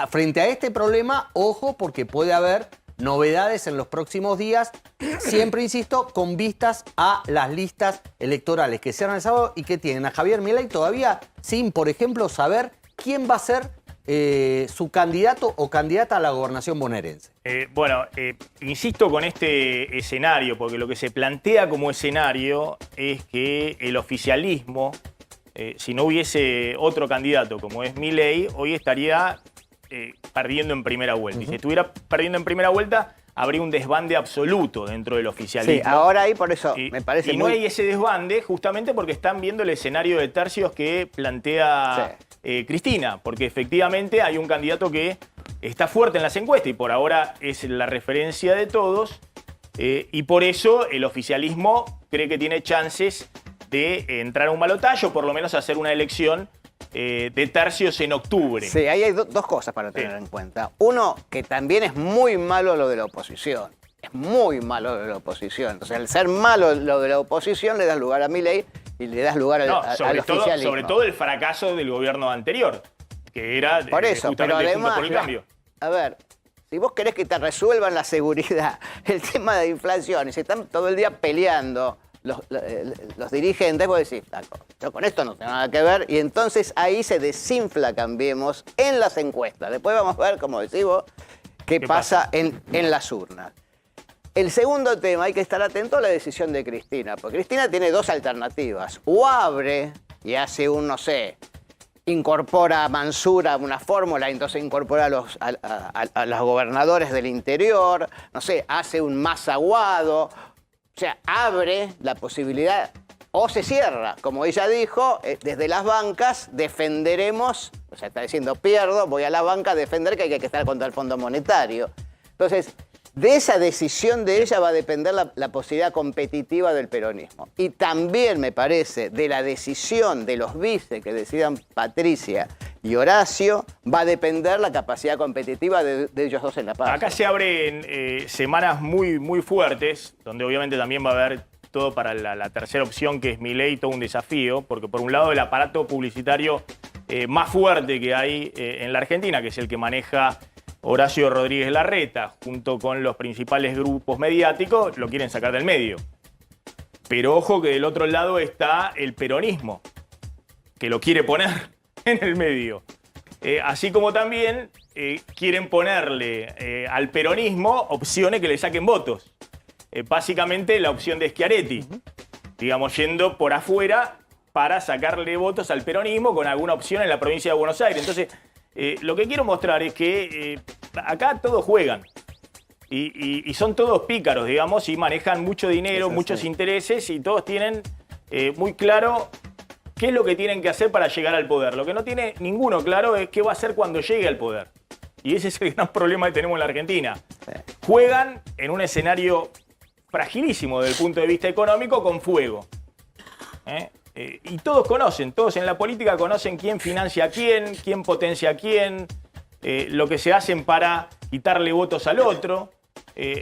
frente a este problema, ojo, porque puede haber novedades en los próximos días, siempre, insisto, con vistas a las listas electorales que cierran el sábado y que tienen a Javier Milei todavía sin, por ejemplo, saber quién va a ser su candidato o candidata a la gobernación bonaerense. Bueno, insisto con este escenario, porque lo que se plantea como escenario es que el oficialismo, si no hubiese otro candidato como es Milei, hoy estaría perdiendo en primera vuelta. Y si estuviera perdiendo en primera vuelta, habría un desbande absoluto dentro del oficialismo. Sí, ahora ahí por eso me parece no hay ese desbande justamente porque están viendo el escenario de tercios que plantea Cristina, porque efectivamente hay un candidato que está fuerte en las encuestas y por ahora es la referencia de todos, y por eso el oficialismo cree que tiene chances de entrar a un balotaje o por lo menos hacer una elección de tercios en octubre. Sí, ahí hay dos cosas para tener en cuenta. Uno, que también es muy malo lo de la oposición. Es muy malo lo de la oposición. Entonces, al ser malo lo de la oposición, le das lugar a Milei y le das lugar al oficialismo. Sobre todo el fracaso del gobierno anterior, que era por eso, pero además, por el cambio. A ver, si vos querés que te resuelvan la seguridad, el tema de inflación, y se están todo el día peleando los dirigentes, vos decís, yo con esto no tengo nada que ver, y entonces ahí se desinfla Cambiemos en las encuestas. Después vamos a ver, como decís vos, qué pasa en las urnas. El segundo tema, hay que estar atento a la decisión de Cristina, porque Cristina tiene dos alternativas. O abre y hace un, no sé, incorpora a Mansura una fórmula, entonces incorpora a los gobernadores del interior, no sé, hace un más aguado. O sea, abre la posibilidad o se cierra. Como ella dijo, desde las bancas defenderemos, o sea, está diciendo pierdo, voy a la banca a defender que hay que estar contra el Fondo Monetario. Entonces, de esa decisión de ella va a depender la posibilidad competitiva del peronismo. Y también, me parece, de la decisión de los vice que decidan Patricia y Horacio, va a depender la capacidad competitiva de ellos dos en la PASO. Acá se abren semanas muy, muy fuertes, donde obviamente también va a haber todo para la tercera opción, que es Milei, todo un desafío, porque por un lado el aparato publicitario más fuerte que hay en la Argentina, que es el que maneja Horacio Rodríguez Larreta, junto con los principales grupos mediáticos, lo quieren sacar del medio. Pero ojo que del otro lado está el peronismo, que lo quiere poner en el medio. Así como también quieren ponerle al peronismo opciones que le saquen votos. Básicamente la opción de Schiaretti, digamos, yendo por afuera para sacarle votos al peronismo con alguna opción en la provincia de Buenos Aires. Entonces, lo que quiero mostrar es que acá todos juegan y son todos pícaros, digamos, y manejan mucho dinero, muchos intereses y todos tienen muy claro qué es lo que tienen que hacer para llegar al poder. Lo que no tiene ninguno claro es qué va a hacer cuando llegue al poder. Y ese es el gran problema que tenemos en la Argentina. Juegan en un escenario fragilísimo desde el punto de vista económico con fuego. Y todos conocen, todos en la política conocen quién financia a quién potencia a quién, lo que se hacen para quitarle votos al otro,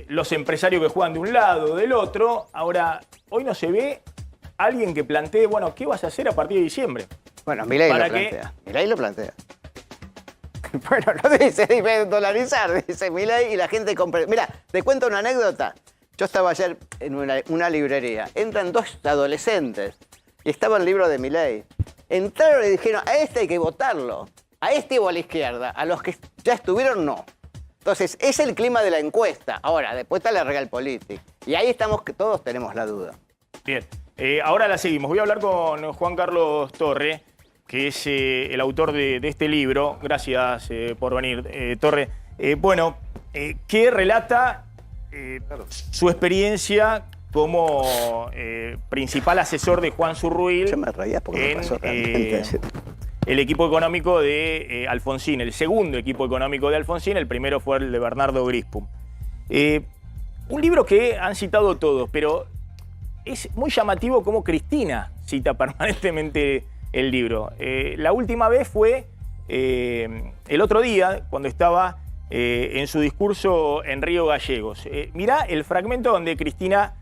los empresarios que juegan de un lado, del otro. Ahora, hoy no se ve alguien que plantee, bueno, ¿qué vas a hacer a partir de diciembre? Bueno, Milei lo plantea. Milei lo plantea. Bueno, no dice dolarizar, dice Milei y la gente compra. Mira, te cuento una anécdota. Yo estaba ayer en una librería. Entran dos adolescentes y estaba el libro de Milei. Entraron y dijeron, a este hay que votarlo. A este o a la izquierda. A los que ya estuvieron, no. Entonces, es el clima de la encuesta. Ahora, después está la realpolitik. Y ahí estamos que todos tenemos la duda. Bien. Ahora la seguimos. Voy a hablar con Juan Carlos Torre, que es el autor de este libro. Gracias por venir, Torre. Que relata su experiencia como principal asesor de Juan Zurruil Yo me reía porque me en pasó realmente. el equipo económico de Alfonsín, el segundo equipo económico de Alfonsín, el primero fue el de Bernardo Grispum. Un libro que han citado todos, pero es muy llamativo cómo Cristina cita permanentemente el libro. La última vez fue el otro día, cuando estaba en su discurso en Río Gallegos. Mirá el fragmento donde Cristina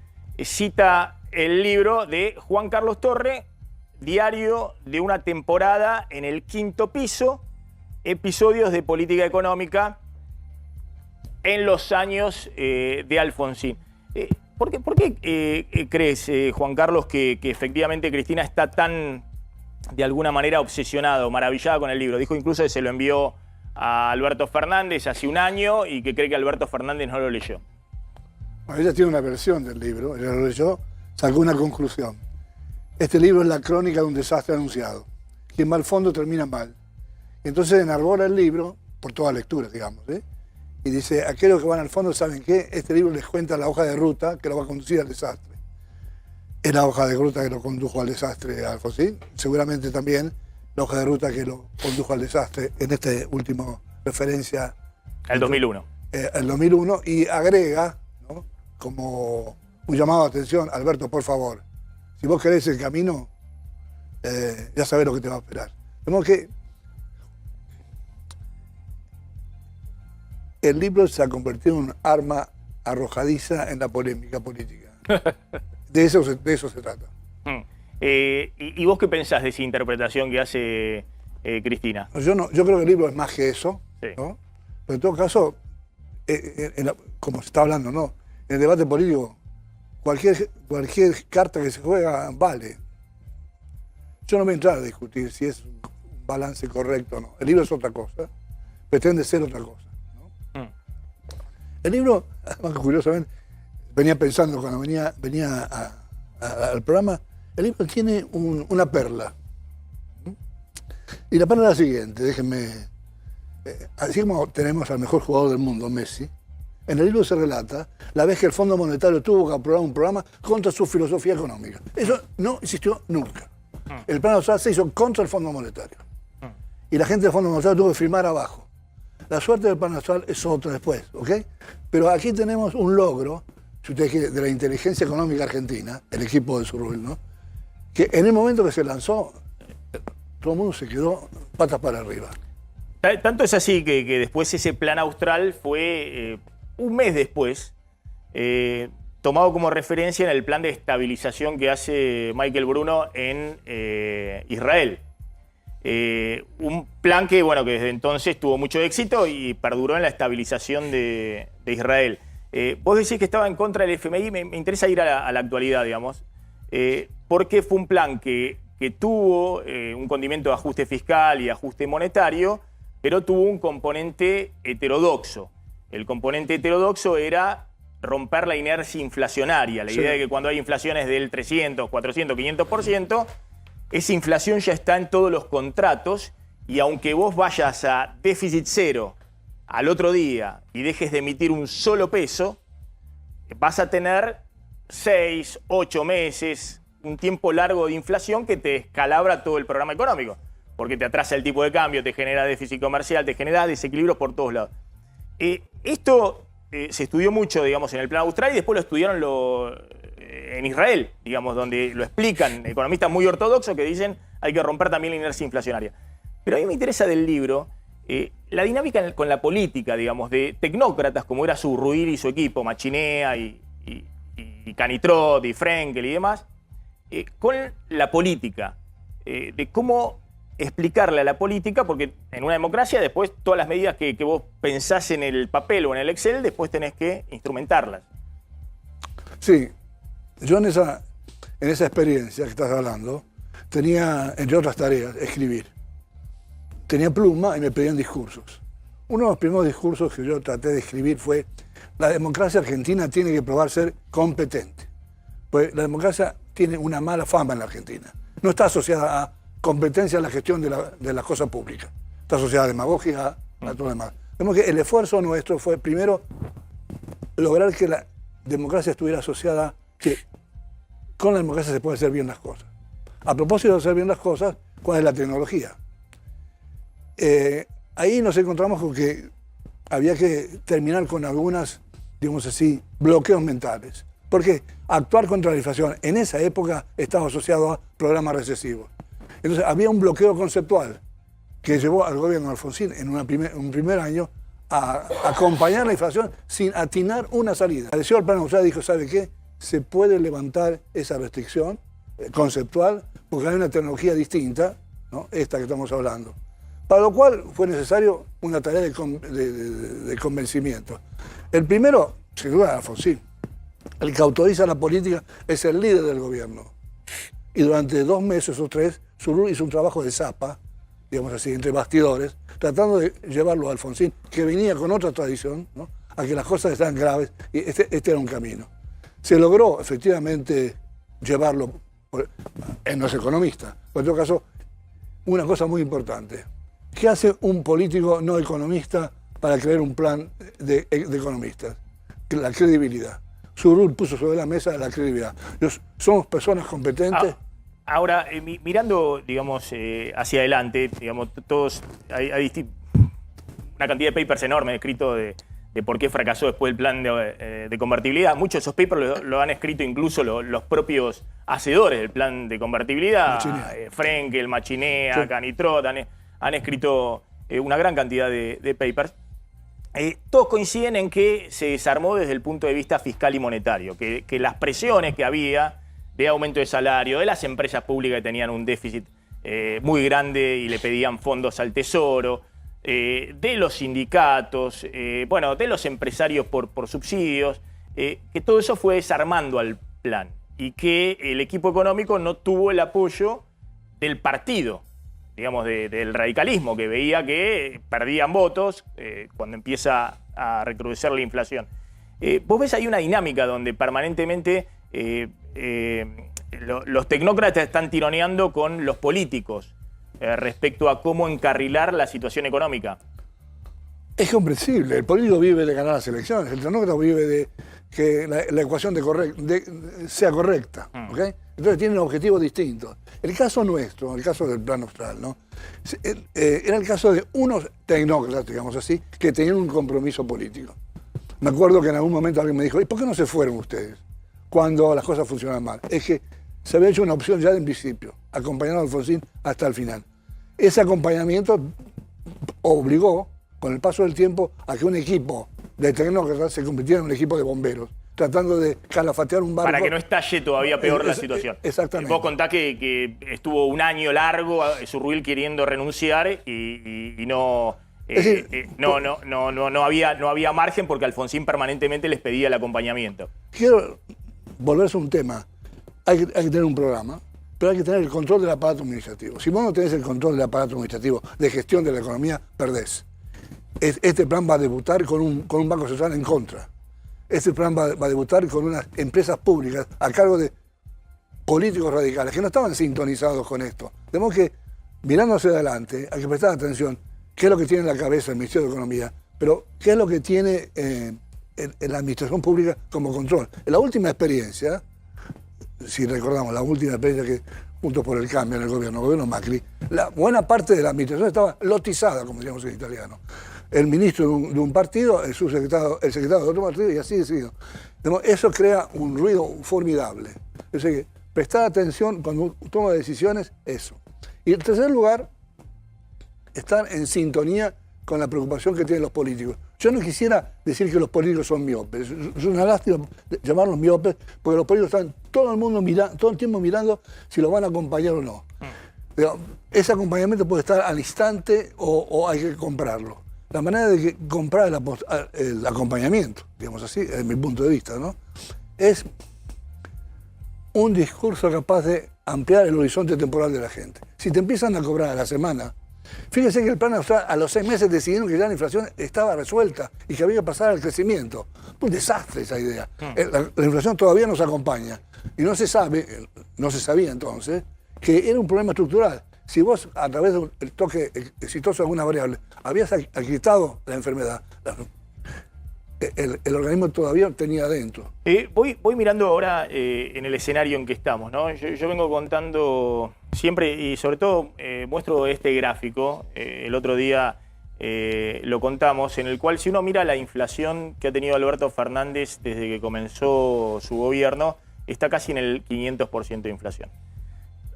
cita el libro de Juan Carlos Torre, Diario de una temporada en el quinto piso, episodios de política económica en los años de Alfonsín. ¿Por qué crees, Juan Carlos, que efectivamente Cristina está tan, de alguna manera, obsesionada o maravillada con el libro? Dijo incluso que se lo envió a Alberto Fernández hace un año y que cree que Alberto Fernández no lo leyó. Bueno, ella tiene una versión del libro, ella lo leyó, sacó una conclusión. Este libro es la crónica de un desastre anunciado. Quien va al fondo termina mal. Y entonces enarbora el libro, por toda lectura, digamos, y dice, aquellos que van al fondo saben que este libro les cuenta la hoja de ruta que lo va a conducir al desastre. Es la hoja de ruta que lo condujo al desastre a Alfonsín, seguramente también la hoja de ruta que lo condujo al desastre en este último referencia. El 2001. El 2001, y agrega, ¿no?, como un llamado de atención, Alberto, por favor, si vos querés el camino, ya sabés lo que te va a esperar. De modo que el libro se ha convertido en un arma arrojadiza en la polémica política. De eso se trata. ¿Y vos qué pensás de esa interpretación que hace Cristina? Yo creo que el libro es más que eso, Sí. ¿no? Pero en todo caso, como se está hablando, ¿no?, en el debate político, cualquier carta que se juega vale. Yo no voy a entrar a discutir si es un balance correcto o no. El libro es otra cosa, pretende ser otra cosa, ¿no? El libro, además, curiosamente, venía pensando cuando venía al programa, el libro tiene una perla. Y la perla es la siguiente, déjenme. Así como tenemos al mejor jugador del mundo, Messi, en el libro se relata la vez que el Fondo Monetario tuvo que aprobar un programa contra su filosofía económica. Eso no existió nunca. El plan Nacional se hizo contra el Fondo Monetario. Y la gente del Fondo Monetario tuvo que firmar abajo. La suerte del plan nacional es otra después, ¿ok? Pero aquí tenemos un logro, si ustedes quieren, de la inteligencia económica argentina, el equipo de Zurruil, ¿no?, que en el momento que se lanzó, todo el mundo se quedó patas para arriba. Tanto es así que después ese plan austral fue, un mes después, tomado como referencia en el plan de estabilización que hace Michael Bruno en Israel. Un plan que, bueno, que desde entonces tuvo mucho éxito y perduró en la estabilización de Israel. Vos decís que estaba en contra del FMI, me interesa ir a la actualidad, digamos, porque fue un plan que tuvo un condimento de ajuste fiscal y ajuste monetario, pero tuvo un componente heterodoxo. El componente heterodoxo era romper la inercia inflacionaria, la idea de que cuando hay inflaciones del 300, 400, 500%, esa inflación ya está en todos los contratos y aunque vos vayas a déficit cero al otro día y dejes de emitir un solo peso, vas a tener 6, 8 meses, un tiempo largo de inflación que te descalabra todo el programa económico, porque te atrasa el tipo de cambio, te genera déficit comercial, te genera desequilibrios por todos lados. Esto se estudió mucho, digamos, en el plan austral y después lo estudiaron en Israel, digamos, donde lo explican economistas muy ortodoxos que dicen hay que romper también la inercia inflacionaria. Pero a mí me interesa del libro la dinámica con la política, digamos, de tecnócratas como era Zurruil y su equipo, Machinea y Canitrot y Frenkel y demás, con la política, de cómo explicarle a la política, porque en una democracia después todas las medidas que vos pensás en el papel o en el Excel, después tenés que instrumentarlas. Sí, yo en esa experiencia que estás hablando, tenía, entre otras tareas, escribir. Tenía pluma y me pedían discursos. Uno de los primeros discursos que yo traté de escribir fue: la democracia argentina tiene que probar ser competente. Pues la democracia tiene una mala fama en la Argentina. No está asociada a competencia en la gestión de las cosas públicas. Está asociada a demagogia, a todo lo demás. Vemos que el esfuerzo nuestro fue, primero, lograr que la democracia estuviera asociada, que con la democracia se puede hacer bien las cosas. A propósito de hacer bien las cosas, ¿cuál es la tecnología? Ahí nos encontramos con que había que terminar con algunas, digamos así, bloqueos mentales. Porque actuar contra la inflación en esa época estaba asociado a programas recesivos. Entonces había un bloqueo conceptual que llevó al gobierno de Alfonsín en un primer año a acompañar la inflación sin atinar una salida. Apareció el plan Austral y dijo, ¿sabe qué? Se puede levantar esa restricción conceptual porque hay una tecnología distinta, ¿no? Esta que estamos hablando. Para lo cual fue necesario una tarea de convencimiento. El primero, sin duda, Alfonsín. El que autoriza la política es el líder del gobierno. Y durante 2 meses o 3, Surur hizo un trabajo de zapa, digamos así, entre bastidores, tratando de llevarlo a Alfonsín, que venía con otra tradición, ¿no? A que las cosas estaban graves, y este era un camino. Se logró efectivamente llevarlo, él no es economista, pero en todo caso, una cosa muy importante. ¿Qué hace un político no economista para crear un plan de economistas? La credibilidad. Surur puso sobre la mesa la credibilidad. Somos personas competentes. Ahora, mirando, digamos, hacia adelante, digamos, todos, hay una cantidad de papers enormes escritos de por qué fracasó después el plan de convertibilidad. Muchos de esos papers lo han escrito incluso los propios hacedores del plan de convertibilidad. Frenkel, Machinea, sí. Canitrot, han escrito una gran cantidad de papers. Todos coinciden en que se desarmó desde el punto de vista fiscal y monetario, que las presiones que había de aumento de salario, de las empresas públicas que tenían un déficit muy grande y le pedían fondos al Tesoro, de los sindicatos, bueno, de los empresarios por subsidios, que todo eso fue desarmando al plan y que el equipo económico no tuvo el apoyo del partido, digamos, del radicalismo, que veía que perdían votos cuando empieza a recrudecer la inflación. Vos ves ahí una dinámica donde permanentemente los tecnócratas están tironeando con los políticos respecto a cómo encarrilar la situación económica. Es comprensible. El político vive de ganar las elecciones. El tecnócrata vive de que la ecuación sea correcta. ¿Okay? Entonces tienen objetivos distintos. El caso nuestro, el caso del Plan Austral, ¿no? Era el caso de unos tecnócratas, digamos así, que tenían un compromiso político. Me acuerdo que en algún momento alguien me dijo, ¿y por qué no se fueron ustedes cuando las cosas funcionan mal? Es que se había hecho una opción ya de principio, acompañar a Alfonsín hasta el final. Ese acompañamiento obligó, con el paso del tiempo, a que un equipo de tecnócratas se convirtiera en un equipo de bomberos, tratando de calafatear un barco. Para que no estalle todavía peor la situación. Exactamente. Vos contás que estuvo un año largo Surruil queriendo renunciar y no... no había margen porque Alfonsín permanentemente les pedía el acompañamiento. Quiero volver a un tema. Hay que tener un programa, pero hay que tener el control del aparato administrativo. Si vos no tenés el control del aparato administrativo de gestión de la economía, perdés. Este plan va a debutar con un Banco Central en contra. Este plan va a debutar con unas empresas públicas a cargo de políticos radicales que no estaban sintonizados con esto. Tenemos que, mirando hacia adelante, hay que prestar atención qué es lo que tiene en la cabeza el Ministerio de Economía, pero qué es lo que tiene en la administración pública como control. En la última experiencia, si recordamos, la última experiencia que Juntos por el Cambio en el gobierno Macri, la buena parte de la administración estaba lotizada, como diríamos en italiano. El ministro de un partido, el secretario de otro partido, y así decidido. Eso crea un ruido formidable. Es decir, prestar atención cuando uno toma decisiones, eso. Y en tercer lugar, estar en sintonía con la preocupación que tienen los políticos. Yo no quisiera decir que los políticos son miopes. Es una lástima llamarlos miopes, porque los políticos están todo el tiempo mirando si los van a acompañar o no. Ese acompañamiento puede estar al instante o hay que comprarlo. La manera de comprar el acompañamiento, digamos así, desde mi punto de vista, ¿no? Es un discurso capaz de ampliar el horizonte temporal de la gente. Si te empiezan a cobrar a la semana Fíjense que el plan austral a los 6 meses decidieron que ya la inflación estaba resuelta y que había que pasar al crecimiento. Un desastre esa idea. La inflación todavía nos acompaña y no se sabía entonces que era un problema estructural. Si vos a través del toque exitoso de alguna variable habías quitado la enfermedad, el organismo todavía tenía adentro. Voy mirando ahora en el escenario en que estamos, ¿no? Yo vengo contando siempre y sobre todo muestro este gráfico. El otro día lo contamos, en el cual si uno mira la inflación que ha tenido Alberto Fernández desde que comenzó su gobierno, está casi en el 500% de inflación.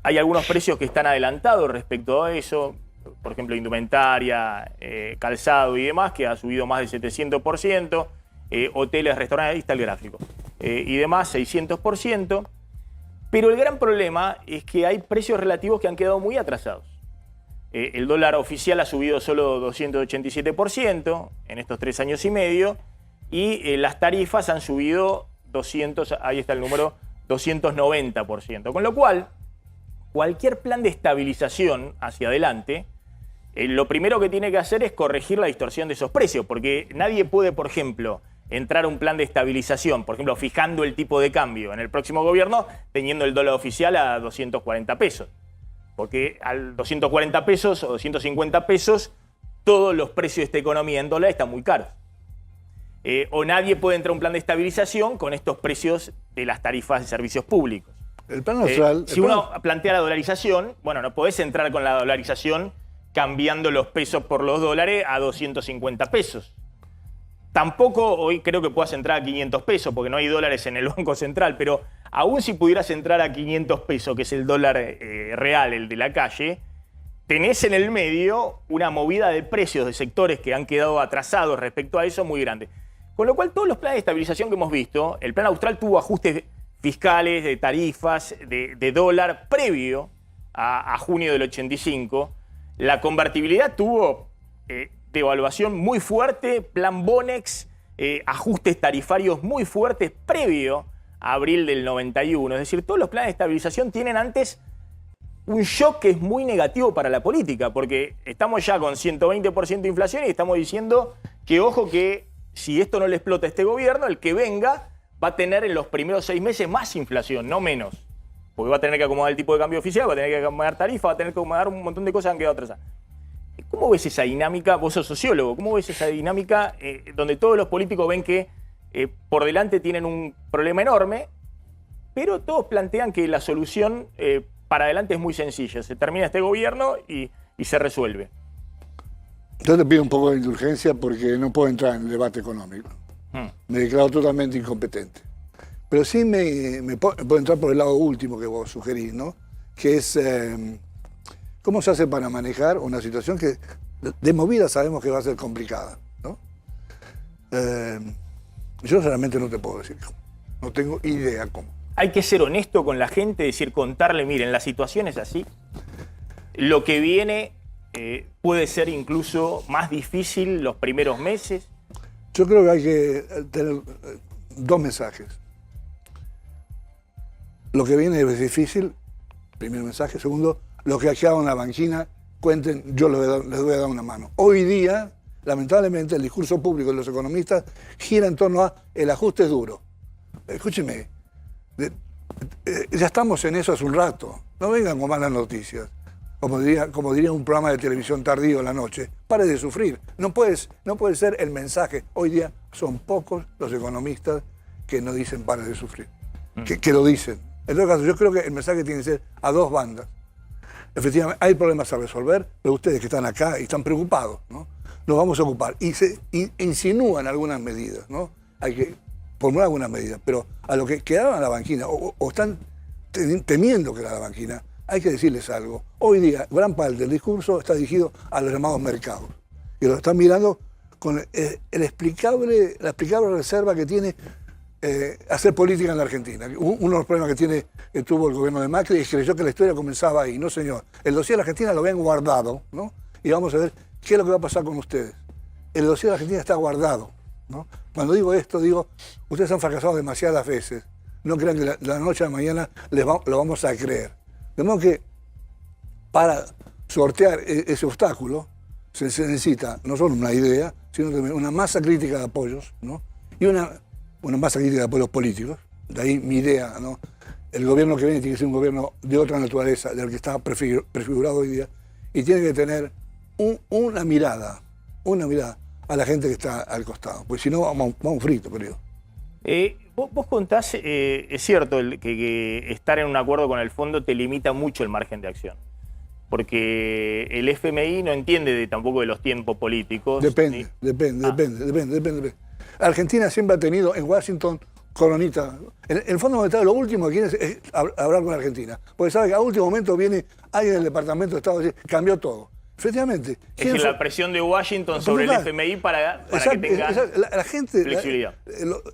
Hay algunos precios que están adelantados respecto a eso, por ejemplo, indumentaria, calzado y demás, que ha subido más del 700%, hoteles, restaurantes, ahí está el gráfico, y demás, 600%. Pero el gran problema es que hay precios relativos que han quedado muy atrasados. El dólar oficial ha subido solo 287% en estos 3 años y medio, y las tarifas han subido 290%. Con lo cual, cualquier plan de estabilización hacia adelante, lo primero que tiene que hacer es corregir la distorsión de esos precios, porque nadie puede, por ejemplo, entrar a un plan de estabilización, por ejemplo, fijando el tipo de cambio en el próximo gobierno, teniendo el dólar oficial a 240 pesos. Porque al 240 pesos o 250 pesos, todos los precios de esta economía en dólares están muy caros. O nadie puede entrar a un plan de estabilización con estos precios de las tarifas de servicios públicos. El plan austral... Si uno plantea la dolarización, bueno, no podés entrar con la dolarización cambiando los pesos por los dólares a 250 pesos. Tampoco hoy creo que puedas entrar a 500 pesos, porque no hay dólares en el Banco Central, pero aún si pudieras entrar a 500 pesos, que es el dólar real, el de la calle, tenés en el medio una movida de precios de sectores que han quedado atrasados respecto a eso muy grande. Con lo cual, todos los planes de estabilización que hemos visto, el plan austral tuvo ajustes fiscales, de tarifas, de dólar, previo a junio del 85. La convertibilidad tuvo devaluación muy fuerte, plan Bonex, ajustes tarifarios muy fuertes, previo a abril del 91. Es decir, todos los planes de estabilización tienen antes un shock que es muy negativo para la política, porque estamos ya con 120% de inflación y estamos diciendo que, ojo, que si esto no le explota a este gobierno, el que venga va a tener en los primeros 6 meses más inflación, no menos. Porque va a tener que acomodar el tipo de cambio oficial, va a tener que acomodar tarifas, va a tener que acomodar un montón de cosas que han quedado atrasadas. ¿Cómo ves esa dinámica? Vos sos sociólogo, ¿cómo ves esa dinámica donde todos los políticos ven que por delante tienen un problema enorme, pero todos plantean que la solución para adelante es muy sencilla? Se termina este gobierno y se resuelve. Yo te pido un poco de indulgencia porque no puedo entrar en el debate económico. Me declaro totalmente incompetente. Pero sí me puedo entrar por el lado último que vos sugerís, ¿no? Que es cómo se hace para manejar una situación que de movida sabemos que va a ser complicada, ¿no? Yo realmente no te puedo decir cómo. No tengo idea cómo. Hay que ser honesto con la gente, decir, contarle, miren, la situación es así. Lo que viene puede ser incluso más difícil los primeros meses. Yo creo que hay que tener 2 mensajes. Lo que viene es difícil, primer mensaje. Segundo, los que quedaron en la banquina, cuenten, yo les voy a dar una mano. Hoy día, lamentablemente, el discurso público de los economistas gira en torno a el ajuste es duro. Escúcheme, ya estamos en eso hace un rato. No vengan con malas noticias. Como diría un programa de televisión tardío en la noche, pare de sufrir. No puede ser el mensaje. Hoy día son pocos los economistas que no dicen pare de sufrir, que lo dicen. En todo caso, yo creo que el mensaje tiene que ser a 2 bandas. Efectivamente, hay problemas a resolver, pero ustedes que están acá y están preocupados, ¿no? Nos vamos a ocupar. Y se insinúan algunas medidas, ¿no? Hay que formular algunas medidas, pero a los que quedaron a la banquina o están temiendo que a la banquina, hay que decirles algo. Hoy día, gran parte del discurso está dirigido a los llamados mercados. Y lo están mirando con la explicable reserva que tiene hacer política en la Argentina. Uno de los problemas que tuvo el gobierno de Macri es que creyó que la historia comenzaba ahí. No, señor. El dossier de la Argentina lo habían guardado, ¿no? Y vamos a ver qué es lo que va a pasar con ustedes. El dossier de la Argentina está guardado, ¿no? Cuando digo esto, digo, ustedes han fracasado demasiadas veces. No crean que de la noche a la mañana lo vamos a creer. De modo que para sortear ese obstáculo, se necesita no solo una idea, sino también una masa crítica de apoyos, ¿no? Y una masa crítica de apoyos políticos. De ahí mi idea, ¿no? El gobierno que viene tiene que ser un gobierno de otra naturaleza, del que está prefigurado hoy día, y tiene que tener una mirada a la gente que está al costado, pues si no vamos fritos, creo. Vos contás, es cierto que estar en un acuerdo con el fondo te limita mucho el margen de acción, porque el FMI no entiende tampoco de los tiempos políticos. Depende. Argentina siempre ha tenido en Washington coronita. El Fondo Monetario lo último que quiere es hablar con Argentina, porque sabe que a último momento viene alguien del Departamento de Estado y dice, cambió todo. Efectivamente. Es decir, la presión de Washington sobre el FMI para que tenga la gente, flexibilidad.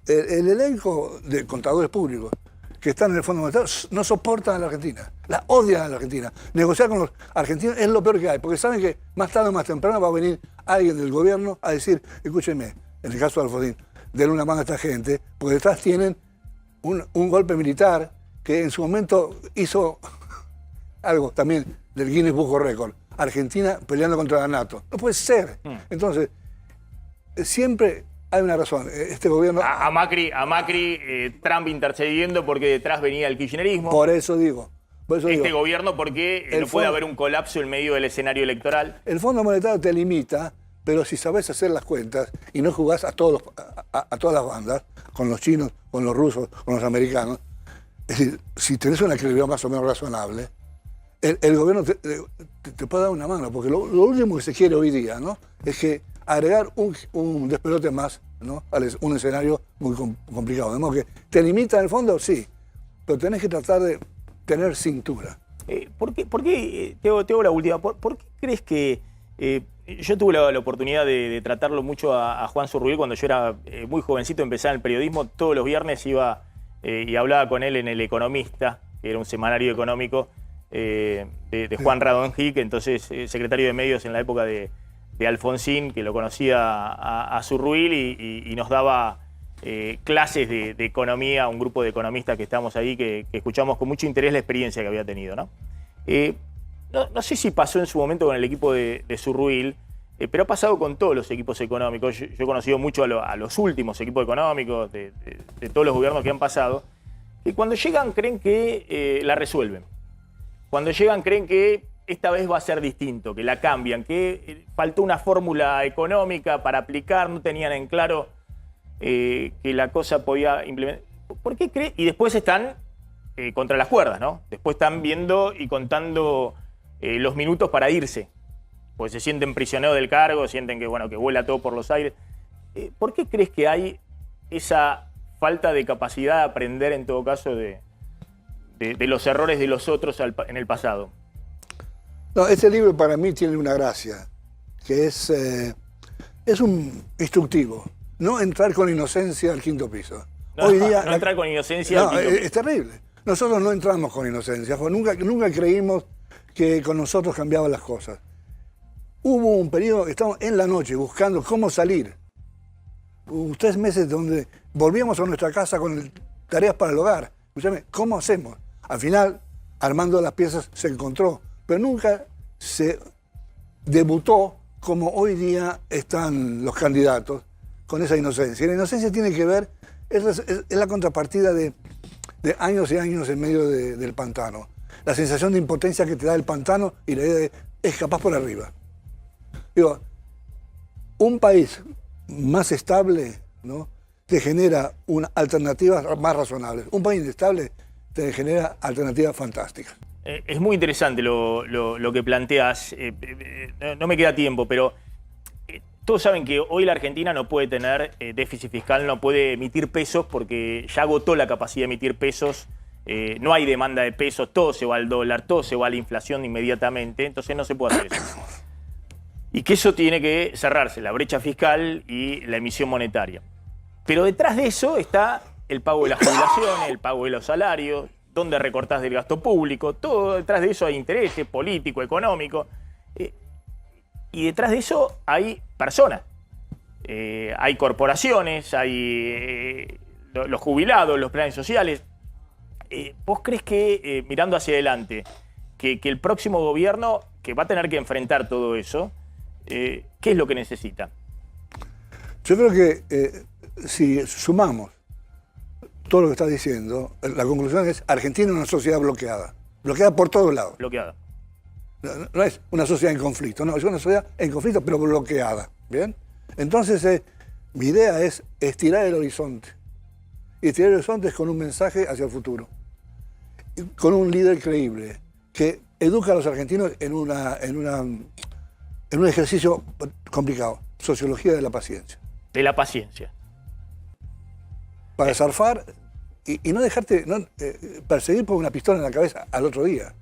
El elenco de contadores públicos que están en el Fondo Monetario no soportan a la Argentina, la odian a la Argentina. Negociar con los argentinos es lo peor que hay, porque saben que más tarde o más temprano va a venir alguien del gobierno a decir, escúcheme, en el caso de Alfonsín, denle una mano a esta gente, porque detrás tienen un golpe militar que en su momento hizo algo también del Guinness Book of Records. Argentina peleando contra la NATO. No puede ser. Entonces, siempre hay una razón. Este gobierno... A Macri, Trump intercediendo porque detrás venía el kirchnerismo. Por eso digo. Este gobierno porque no puede haber un colapso en medio del escenario electoral. El Fondo Monetario te limita, pero si sabes hacer las cuentas y no jugás a todas las bandas, con los chinos, con los rusos, con los americanos, es decir, si tenés una credibilidad más o menos razonable, el gobierno te puede dar una mano, porque lo último que se quiere hoy día, ¿no?, es que agregar un despelote más, ¿no?, a un escenario muy complicado. De modo que te limita en el fondo, sí, pero tenés que tratar de tener cintura. ¿Por qué te hago la última, ¿por qué crees que... yo tuve la oportunidad de tratarlo mucho a Juan Zurruil cuando yo era muy jovencito, empezaba en el periodismo, todos los viernes iba y hablaba con él en El Economista, que era un semanario económico, de Juan Radon Hick, entonces secretario de medios en la época de Alfonsín, que lo conocía a Zurruil y nos daba clases de economía, un grupo de economistas que estábamos ahí, que escuchamos con mucho interés la experiencia que había tenido, ¿no? No sé si pasó en su momento con el equipo de Zurruil, pero ha pasado con todos los equipos económicos. Yo he conocido mucho a los últimos equipos económicos de todos los gobiernos que han pasado, que cuando llegan creen que la resuelven. Cuando llegan creen que esta vez va a ser distinto, que la cambian, que faltó una fórmula económica para aplicar, no tenían en claro que la cosa podía implementar. ¿Por qué creen? Y después están contra las cuerdas, ¿no? Después están viendo y contando los minutos para irse, pues se sienten prisioneros del cargo, sienten que, bueno, que vuela todo por los aires. ¿Por qué crees que hay esa falta de capacidad de aprender, en todo caso, de los errores de los otros en el pasado? No, este libro para mí tiene una gracia, que es un instructivo. No entrar con inocencia al quinto piso. Hoy día, no entrar con inocencia al quinto piso. Es terrible. Nosotros no entramos con inocencia, nunca creímos que con nosotros cambiaban las cosas. Hubo un periodo que estábamos en la noche buscando cómo salir. Hubo 3 meses donde volvíamos a nuestra casa con tareas para el hogar. Escúchame, ¿cómo hacemos? Al final, armando las piezas, se encontró, pero nunca se debutó como hoy día están los candidatos, con esa inocencia. Y la inocencia tiene que ver, es la contrapartida de años y años en medio del pantano. La sensación de impotencia que te da el pantano y la idea de escapar por arriba. Digo, un país más estable, ¿no?, te genera alternativas más razonables. Un país inestable te genera alternativas fantásticas. Es muy interesante lo que planteas. No me queda tiempo, pero todos saben que hoy la Argentina no puede tener déficit fiscal, no puede emitir pesos porque ya agotó la capacidad de emitir pesos. No hay demanda de pesos, todo se va al dólar, todo se va a la inflación inmediatamente, entonces no se puede hacer eso. Y que eso tiene que cerrarse, la brecha fiscal y la emisión monetaria. Pero detrás de eso está el pago de las jubilaciones, el pago de los salarios, dónde recortás del gasto público, todo detrás de eso hay intereses político, económico. Y detrás de eso hay personas, hay corporaciones, hay los jubilados, los planes sociales. ¿Vos crees que, mirando hacia adelante, que el próximo gobierno que va a tener que enfrentar todo eso, ¿qué es lo que necesita? Yo creo que si sumamos todo lo que estás diciendo, la conclusión es Argentina es una sociedad bloqueada por todos lados. Bloqueada. No es una sociedad en conflicto, no, es una sociedad en conflicto pero bloqueada, ¿bien? Entonces mi idea es estirar el horizonte. Y estirar el horizonte es con un mensaje hacia el futuro, con un líder creíble, que educa a los argentinos en un ejercicio complicado, sociología de la paciencia. De la paciencia. Para zarfar y no dejarte perseguir por una pistola en la cabeza al otro día.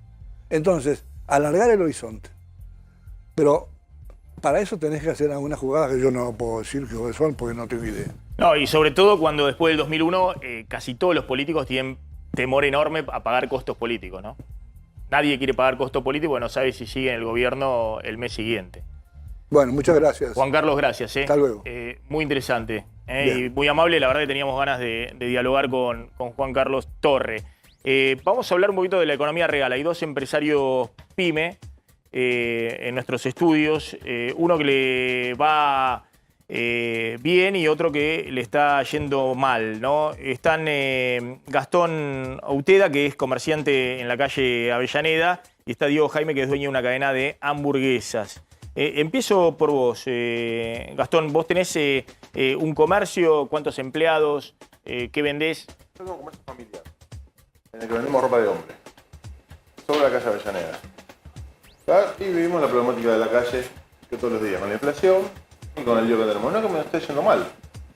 Entonces, alargar el horizonte. Pero para eso tenés que hacer algunas jugadas que yo no puedo decir que son porque no tengo idea. No, y sobre todo cuando después del 2001 casi todos los políticos tienen temor enorme a pagar costos políticos, ¿no? Nadie quiere pagar costo político porque no sabe si sigue en el gobierno el mes siguiente. Bueno, muchas gracias. Juan Carlos, gracias. Hasta luego. Muy interesante y muy amable. La verdad que teníamos ganas de dialogar con Juan Carlos Torre. Vamos a hablar un poquito de la economía real. Hay dos empresarios PYME en nuestros estudios. Uno que le va bien y otro que le está yendo mal, ¿no? Están Gastón Auteda, que es comerciante en la calle Avellaneda, y está Diego Jaime, que es dueño de una cadena de hamburguesas. Empiezo por vos, Gastón. Vos tenés un comercio, ¿cuántos empleados? ¿Qué vendés? Yo tengo un comercio familiar, en el que vendemos ropa de hombre, sobre la calle Avellaneda. Y vivimos la problemática de la calle, que todos los días, con la inflación y con el lío que tenemos. No es que me esté yendo mal,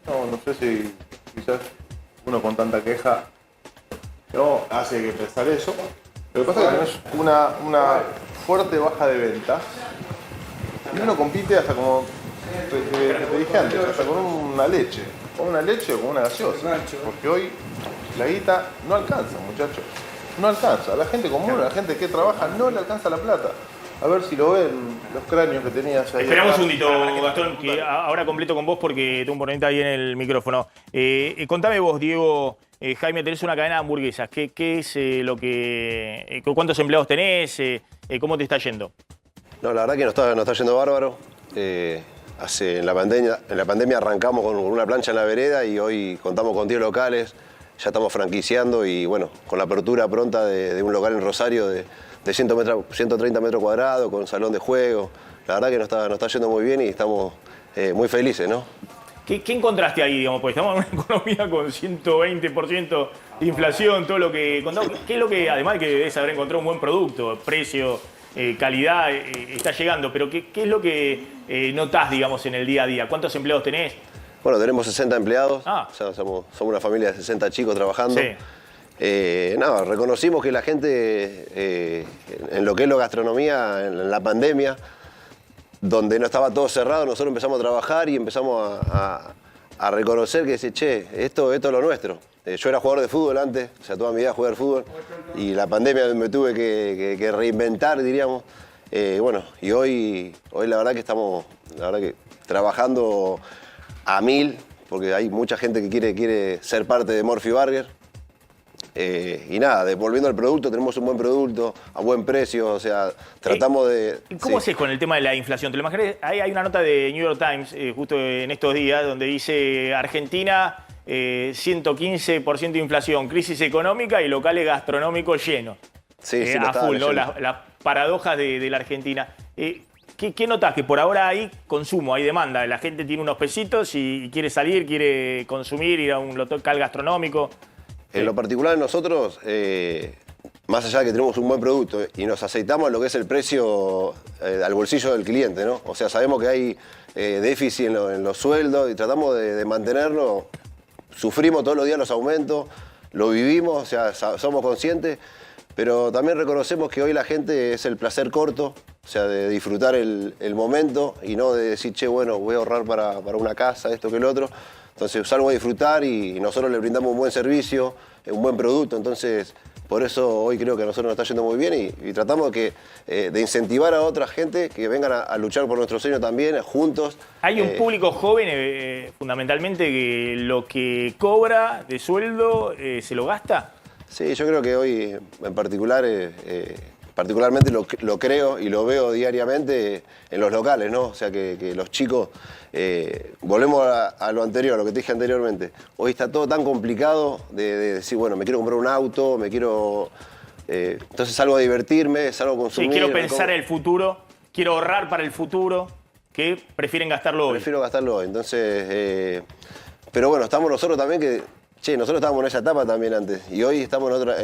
no sé si quizás uno con tanta queja no hace que pensar eso. Lo que pasa es que tenés una fuerte baja de ventas. Y uno compite hasta como te dije antes, hasta con una leche o con una gaseosa. Porque hoy la guita no alcanza, muchachos. No alcanza. A la gente común, a la gente que trabaja, no le alcanza la plata. A ver si lo ven los cráneos que tenías ahí. Esperamos un segundito, Gastón, que ahora completo con vos porque tengo un ponente ahí en el micrófono. Contame vos, Diego, Jaime, tenés una cadena de hamburguesas. ¿Qué es lo que... ¿Cuántos empleados tenés? ¿Cómo te está yendo? No, la verdad que nos está yendo bárbaro. En la pandemia arrancamos con una plancha en la vereda y hoy contamos con 10 locales. Ya estamos franquiciando y bueno, con la apertura pronta de un local en Rosario de 130 metros cuadrados, con salón de juego. La verdad que nos está yendo muy bien y estamos muy felices, ¿no? ¿Qué encontraste ahí, digamos? Porque estamos en una economía con 120% de inflación, todo lo que contamos. ¿Qué es lo que, además de que debes haber encontrado un buen producto, precio, calidad, está llegando? Pero ¿qué es lo que notás, digamos, en el día a día? ¿Cuántos empleados tenés? Bueno, tenemos 60 empleados. O sea, somos una familia de 60 chicos trabajando. Sí. Reconocimos que la gente, en lo que es la gastronomía, en la pandemia, donde no estaba todo cerrado, nosotros empezamos a trabajar y empezamos a reconocer que dice, che, esto es lo nuestro. Yo era jugador de fútbol antes, o sea, toda mi vida jugué al fútbol, y la pandemia me tuve que reinventar, diríamos. Bueno, y hoy la verdad que estamos trabajando a 1000, porque hay mucha gente que quiere ser parte de Murphy Burger. Y nada, volviendo al producto, tenemos un buen producto, a buen precio, o sea, tratamos de... ¿Cómo haces con el tema de la inflación? ¿Te lo imaginas? Hay una nota de New York Times, justo en estos días, donde dice Argentina, 115% de inflación, crisis económica y locales gastronómicos llenos. Sí, a full, ¿no? Las paradojas de la Argentina. ¿Qué notás? Que por ahora hay consumo, hay demanda. La gente tiene unos pesitos y quiere salir, quiere consumir, ir a un local gastronómico. En lo particular nosotros, más allá de que tenemos un buen producto y nos aceitamos a lo que es el precio al bolsillo del cliente, ¿no? O sea, sabemos que hay déficit en los sueldos y tratamos de mantenerlo. Sufrimos todos los días los aumentos, lo vivimos, o sea, somos conscientes, pero también reconocemos que hoy la gente es el placer corto, o sea, de disfrutar el momento y no de decir, che, bueno, voy a ahorrar para una casa, esto que el otro. Entonces salgo a disfrutar y nosotros le brindamos un buen servicio, un buen producto. Entonces, por eso hoy creo que a nosotros nos está yendo muy bien y tratamos de incentivar a otra gente que vengan a luchar por nuestro sueño también, juntos. Hay un público joven, fundamentalmente, que lo que cobra de sueldo se lo gasta. Sí, yo creo que hoy en particular particularmente lo creo y lo veo diariamente en los locales, ¿no? O sea, que los chicos, volvemos a lo anterior, a lo que te dije anteriormente. Hoy está todo tan complicado de decir, bueno, me quiero comprar un auto, me quiero... entonces salgo a divertirme, salgo a consumir. Sí, quiero pensar en el futuro, quiero ahorrar para el futuro, que prefieren gastarlo hoy. Prefiero gastarlo hoy. Entonces, pero bueno, estamos nosotros también que... nosotros estábamos en esa etapa también antes y hoy estamos en otra,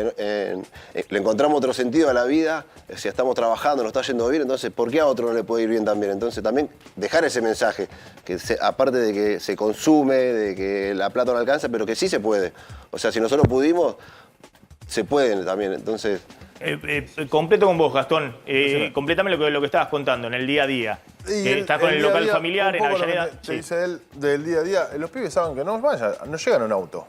le encontramos otro sentido a la vida, si estamos trabajando, nos está yendo bien, entonces ¿por qué a otro no le puede ir bien también? Entonces también dejar ese mensaje, que aparte de que se consume, de que la plata no alcanza, pero que sí se puede. O sea, si nosotros pudimos, se pueden también, entonces... completo con vos, Gastón. Complétame lo que estabas contando en el día a día. Estás con el día a local día, familiar en un poco Avellaneda. lo que te dice él del día a día. Los pibes saben que no llegan a un auto.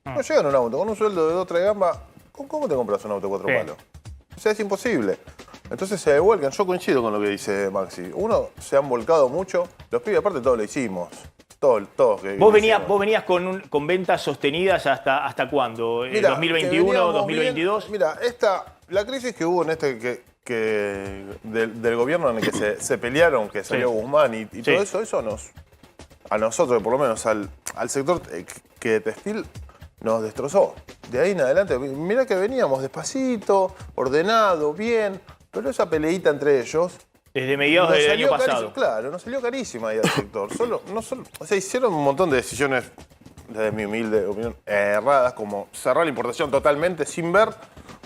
No llegan a un auto. Con un sueldo de 2 3 gambas, ¿cómo te compras un auto de 4 palos? O sea, es imposible. Entonces se vuelcan. Yo coincido con lo que dice Maxi. Uno se han volcado mucho. Los pibes, aparte, todos lo hicimos. Todos. ¿Vos venías con ventas sostenidas hasta cuándo? Mira, ¿2021, 2022? Mira, la crisis que hubo en del gobierno en el que se pelearon, que salió Guzmán y todo eso a nosotros, por lo menos al sector que textil, nos destrozó. De ahí en adelante, mira que veníamos despacito, ordenado, bien, pero esa peleita entre ellos... Desde mediados del año pasado. Claro, nos salió carísima ahí al sector. O sea, hicieron un montón de decisiones, desde mi humilde opinión, erradas, como cerrar la importación totalmente sin ver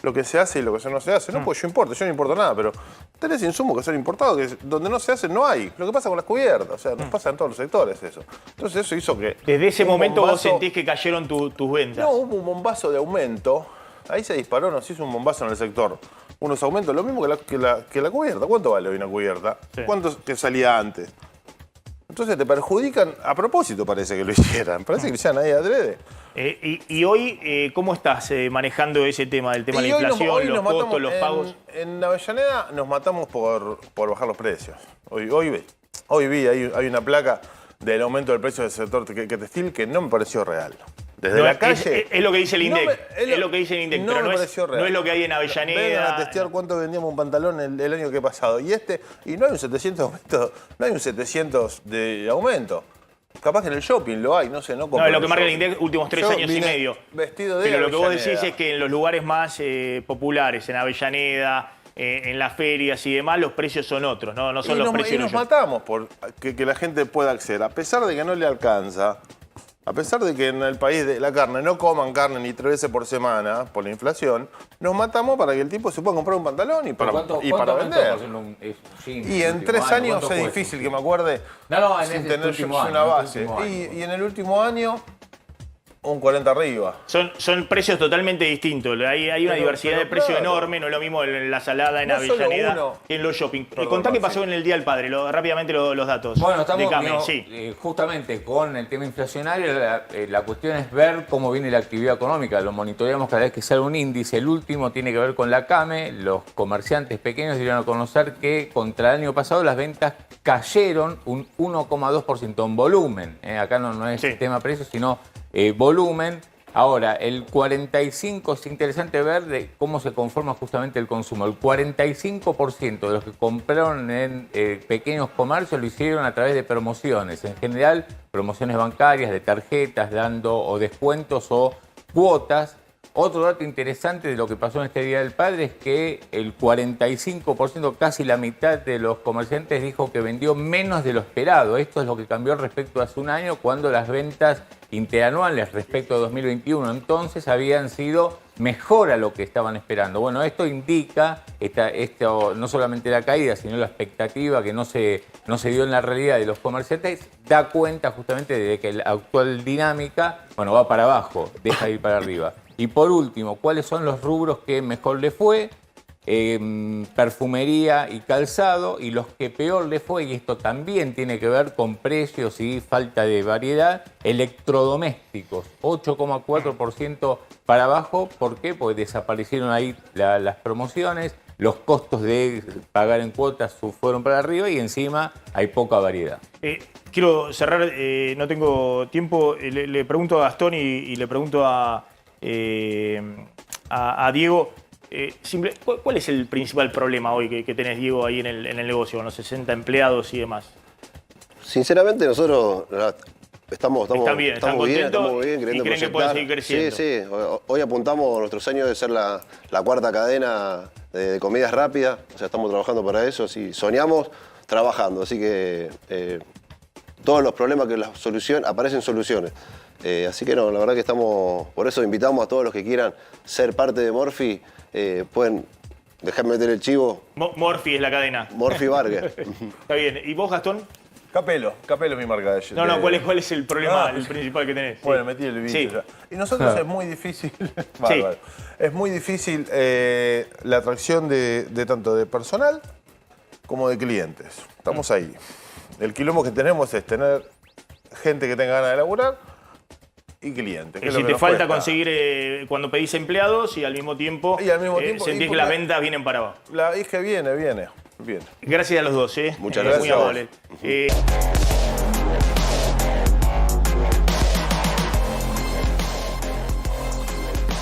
lo que se hace y lo que no se hace. No, pues yo no importo nada, pero tenés insumos que son importados, que donde no se hace no hay. Lo que pasa con las cubiertas, o sea, nos pasa en todos los sectores eso. Entonces eso hizo que... Desde ese momento vos sentís que cayeron tus ventas. No, hubo un bombazo de aumento. Ahí se disparó, nos hizo un bombazo en el sector. Unos aumentos, lo mismo que la cubierta. ¿Cuánto vale hoy una cubierta? Sí. ¿Cuánto que salía antes? Entonces te perjudican, a propósito parece que lo hicieran. Parece que lo hicieran ahí adrede. Y hoy, ¿cómo estás manejando ese tema, del tema de la inflación, los costos, los pagos? En Avellaneda nos matamos por bajar los precios. Hoy vi, hay una placa del aumento del precio del sector textil que no me pareció real. Desde la calle... Es lo que dice el INDEC. Es lo que dice el INDEC, pero no es lo que hay en Avellaneda. Vengan a testear cuánto vendíamos un pantalón el año que ha pasado. Y no hay un 700 de aumento, no hay un 700 de aumento. Capaz que en el shopping lo hay, no sé, no compro. No, lo que marca el INDEC últimos 3 años y medio. Vestido de Pero lo que vos Avellaneda. decís es que en los lugares más populares, en Avellaneda, en las ferias y demás, los precios son otros, no son los precios. Y nos matamos por que la gente pueda acceder, a pesar de que no le alcanza. A pesar de que en el país de la carne no coman carne ni 3 veces por semana por la inflación, nos matamos para que el tipo se pueda comprar un pantalón y para vender. Y en 3 años es difícil que me acuerde sin tener una base. Y en el último año, un 40 arriba. Son precios totalmente distintos. Hay una diversidad de precios enorme. No es lo mismo en la salada en Avellaneda que en los shopping. Contá qué pasó en el Día del Padre, rápidamente los datos. Bueno, estamos justamente con el tema inflacionario. La cuestión es ver cómo viene la actividad económica. Lo monitoreamos cada vez que sale un índice. El último tiene que ver con la CAME. Los comerciantes pequeños dieron a conocer que contra el año pasado las ventas cayeron un 1,2% en volumen. Acá no es el tema precios, sino volumen. Ahora, el 45%, es interesante ver de cómo se conforma justamente el consumo. El 45% de los que compraron en pequeños comercios lo hicieron a través de promociones. En general, promociones bancarias, de tarjetas, dando o descuentos o cuotas. Otro dato interesante de lo que pasó en este Día del Padre es que el 45%, casi la mitad de los comerciantes dijo que vendió menos de lo esperado. Esto es lo que cambió respecto a hace un año, cuando las ventas interanuales respecto a 2021 entonces habían sido mejor a lo que estaban esperando. Bueno, esto indica no solamente la caída, sino la expectativa que no se dio en la realidad de los comerciantes, da cuenta justamente de que la actual dinámica, va para abajo, deja de ir para arriba. Y por último, ¿cuáles son los rubros que mejor le fue? Perfumería y calzado, y los que peor le fue, y esto también tiene que ver con precios y falta de variedad, electrodomésticos, 8,4% para abajo. ¿Por qué? Porque desaparecieron ahí las promociones, los costos de pagar en cuotas fueron para arriba y encima hay poca variedad. Quiero cerrar, no tengo tiempo, le pregunto a Gastón y le pregunto a Diego. ¿Cuál es el principal problema hoy que tenés, Diego, ahí en el negocio, con los 60 empleados y demás? Sinceramente, nosotros estamos bien, estamos bien, queriendo creen que pueden seguir creciendo. Sí. Hoy apuntamos a nuestro sueño de ser la cuarta cadena de comidas rápidas. O sea, estamos trabajando para eso. Sí, soñamos trabajando. Así que todos los problemas aparecen soluciones. Así que no, la verdad que estamos... Por eso invitamos a todos los que quieran ser parte de Morphy. Pueden dejarme meter el chivo. Morphy es la cadena. Morphy Burger. Está bien. ¿Y vos, Gastón? Capelo es mi marca de No, ¿cuál es el problema, el principal que tenés? Bueno, metí el bicho ya. Y nosotros es muy difícil, bárbaro. Es muy difícil la atracción de tanto de personal como de clientes. Estamos ahí. El quilombo que tenemos es tener gente que tenga ganas de laburar y clientes. Si te falta conseguir cuando pedís empleados y al mismo tiempo, sentís que las ventas vienen para abajo. Es que viene. Bien. Gracias a los dos, Muchas gracias. Muy amables.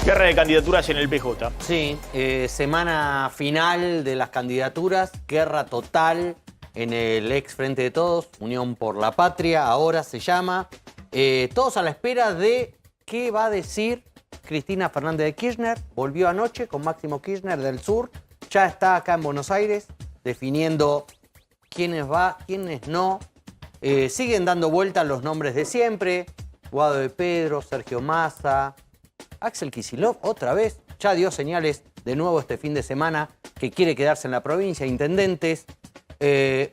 Guerra de candidaturas en el PJ. Sí, semana final de las candidaturas, guerra total en el ex Frente de Todos, Unión por la Patria, ahora se llama. Todos a la espera de qué va a decir Cristina Fernández de Kirchner. Volvió anoche con Máximo Kirchner del Sur, ya está acá en Buenos Aires definiendo quiénes va, quiénes no. Siguen dando vueltas los nombres de siempre. Guado de Pedro, Sergio Massa, Axel Kicillof otra vez. Ya dio señales de nuevo este fin de semana que quiere quedarse en la provincia, intendentes.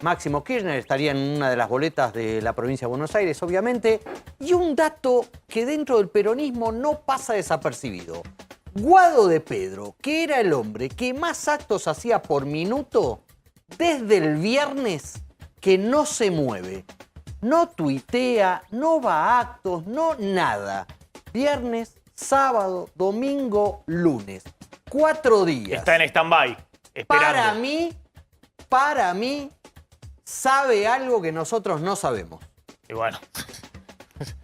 Máximo Kirchner estaría en una de las boletas de la provincia de Buenos Aires, obviamente. Y un dato que dentro del peronismo no pasa desapercibido. Guado de Pedro, que era el hombre que más actos hacía por minuto, desde el viernes que no se mueve. No tuitea, no va a actos, no nada. Viernes, sábado, domingo, lunes. 4 días. Está en stand-by, esperando. Para mí, sabe algo que nosotros no sabemos. Y bueno.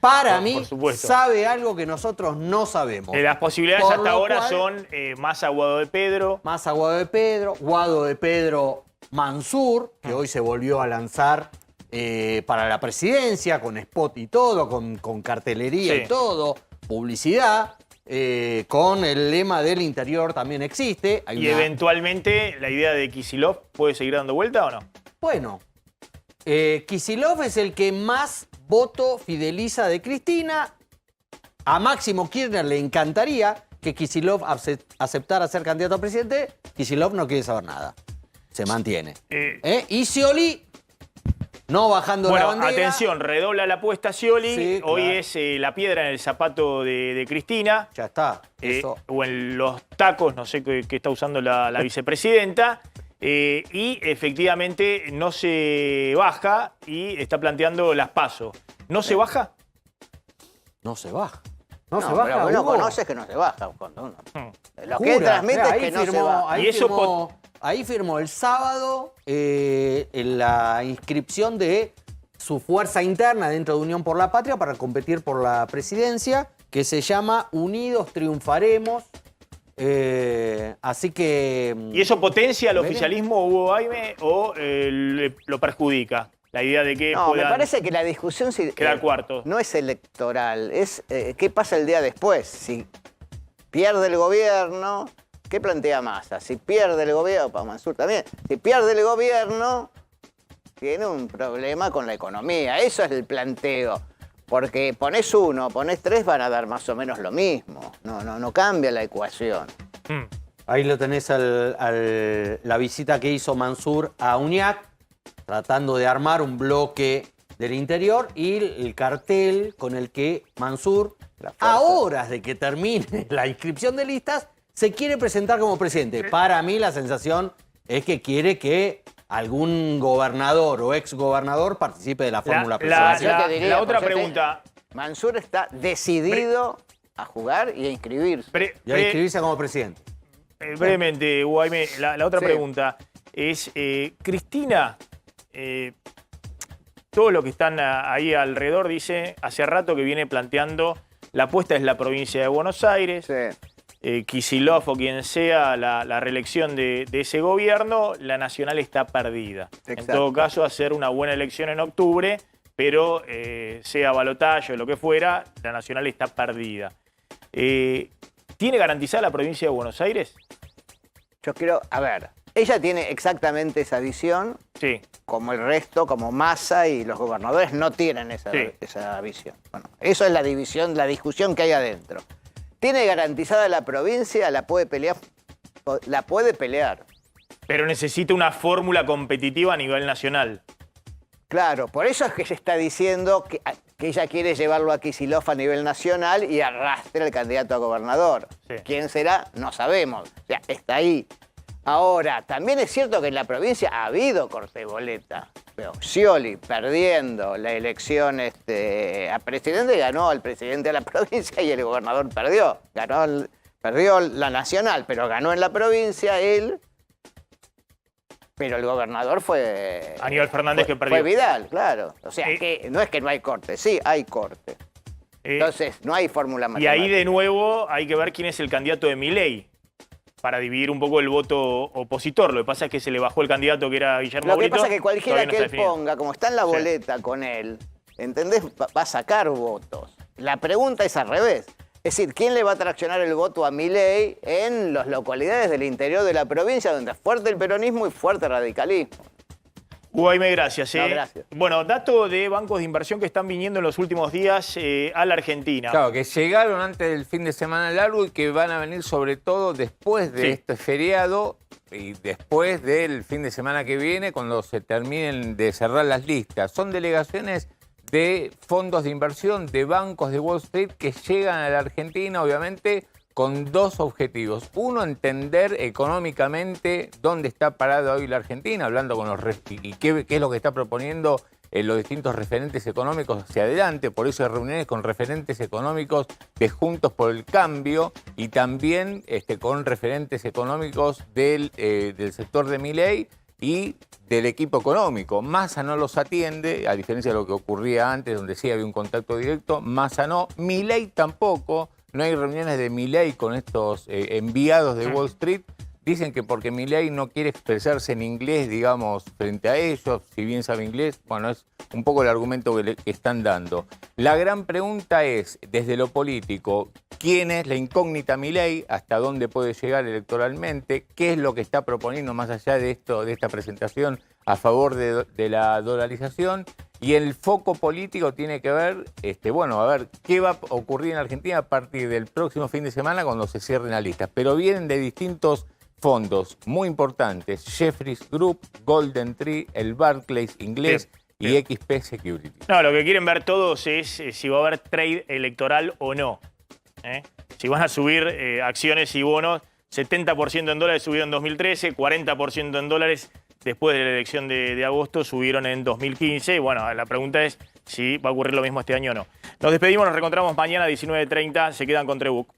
Para mí, por supuesto, sabe algo que nosotros no sabemos. Las posibilidades hasta ahora son Massa, Guado de Pedro. Massa, Guado de Pedro, Mansur, que hoy se volvió a lanzar para la presidencia, con spot y todo, con cartelería y todo, publicidad, con el lema del interior también existe. Eventualmente, ¿la idea de Kicillof puede seguir dando vuelta o no? Bueno, Kicillof es el que más voto fideliza de Cristina. A Máximo Kirchner le encantaría que Kicillof aceptara ser candidato a presidente. Kicillof no quiere saber nada. Se mantiene. Y Scioli, no bajando la bandera. Atención, redobla la apuesta Scioli. Sí, hoy claro. es la piedra en el zapato de Cristina. Ya está. O en los tacos, no sé qué está usando la vicepresidenta. Y efectivamente no se baja y está planteando las PASO. ¿No se baja? No se baja. No se baja. Pero uno conoce que no se baja. Lo que él transmite es que no se baja. Ahí firmó el sábado la inscripción de su fuerza interna dentro de Unión por la Patria para competir por la presidencia, que se llama Unidos Triunfaremos. Así que... ¿Y eso potencia al oficialismo, Hugo Baime, o lo perjudica? La idea de que me parece que la discusión quedar cuarto. No es electoral, es qué pasa el día después. Si pierde el gobierno, ¿qué plantea Massa? Si pierde el gobierno, para Mansur también, si pierde el gobierno, tiene un problema con la economía. Eso es el planteo. Porque pones 1, pones 3, van a dar más o menos lo mismo. No cambia la ecuación. Ahí lo tenés la visita que hizo Mansur a Uñac, tratando de armar un bloque del interior, y el cartel con el que Mansur, a horas de que termine la inscripción de listas, se quiere presentar como presidente. Para mí la sensación es que quiere que algún gobernador o exgobernador participe de la fórmula presidencial. La otra pregunta. Mansur está decidido a jugar y a inscribirse. Y a inscribirse como presidente. Brevemente, Guaime, la otra pregunta es, Cristina, todo lo que están ahí alrededor dice, hace rato que viene planteando, la apuesta es la provincia de Buenos Aires. Kicillof o quien sea la reelección de ese gobierno, la nacional está perdida. En Exacto. todo caso, hacer una buena elección en octubre, pero sea balotaje o lo que fuera, la nacional está perdida. ¿Tiene garantizada la provincia de Buenos Aires? Yo quiero, a ver, ella tiene exactamente esa visión, Sí. como el resto, como Massa y los gobernadores no tienen esa visión. Bueno, eso es la división, la discusión que hay adentro. ¿Tiene garantizada la provincia? La puede pelear. Pero necesita una fórmula competitiva a nivel nacional. Claro, por eso es que se está diciendo que ella quiere llevarlo a Kicillof a nivel nacional y arrastre al candidato a gobernador. Sí. ¿Quién será? No sabemos. O sea, está ahí. Ahora, también es cierto que en la provincia ha habido corte de boleta. Pero Scioli perdiendo la elección a presidente, ganó al presidente de la provincia y el gobernador perdió. Perdió la nacional, pero ganó en la provincia él. Pero el gobernador fue... Aníbal Fernández, que perdió. Fue Vidal, claro. O sea, que no es que no hay corte, sí, hay corte. Entonces, no hay fórmula Y matemática. ahí de nuevo hay que ver quién es el candidato de Milei para dividir un poco el voto opositor. Lo que pasa es que se le bajó el candidato que era Guillermo Lo que Brito. pasa es que cualquiera Todavía no que está él definido. ponga, como está en la boleta con él, ¿entendés? Va a sacar votos. La pregunta es al revés. Es decir, ¿quién le va a traccionar el voto a Milei en las localidades del interior de la provincia donde es fuerte el peronismo y fuerte el radicalismo? Guayme, gracias. No, gracias. Bueno, dato de bancos de inversión que están viniendo en los últimos días a la Argentina. Claro, que llegaron antes del fin de semana largo y que van a venir sobre todo después de este feriado y después del fin de semana que viene, cuando se terminen de cerrar las listas. Son delegaciones de fondos de inversión, de bancos de Wall Street que llegan a la Argentina, obviamente, con dos objetivos. Uno, entender económicamente dónde está parada hoy la Argentina, hablando con y qué es lo que está proponiendo los distintos referentes económicos hacia adelante. Por eso hay reuniones con referentes económicos de Juntos por el Cambio y también con referentes económicos del sector de Milei y del equipo económico. Massa no los atiende, a diferencia de lo que ocurría antes, donde sí había un contacto directo. Massa no, Milei tampoco. No hay reuniones de Milei con estos enviados de Wall Street. Dicen que porque Milei no quiere expresarse en inglés, digamos, frente a ellos, si bien sabe inglés, bueno, es un poco el argumento que están dando. La gran pregunta es, desde lo político, ¿quién es la incógnita Milei? ¿Hasta dónde puede llegar electoralmente? ¿Qué es lo que está proponiendo más allá de esta presentación a favor de la dolarización? Y el foco político tiene que ver, a ver qué va a ocurrir en Argentina a partir del próximo fin de semana cuando se cierren las listas. Pero vienen de distintos fondos muy importantes: Jefferies Group, Golden Tree, el Barclays inglés y XP Security. No, lo que quieren ver todos es si va a haber trade electoral o no. Si van a subir acciones y bonos, 70% en dólares subieron en 2013, 40% en dólares después de la elección de agosto subieron en 2015. Bueno, la pregunta es si va a ocurrir lo mismo este año o no. Nos despedimos, nos reencontramos mañana a 19:30. Se quedan con Trebuch.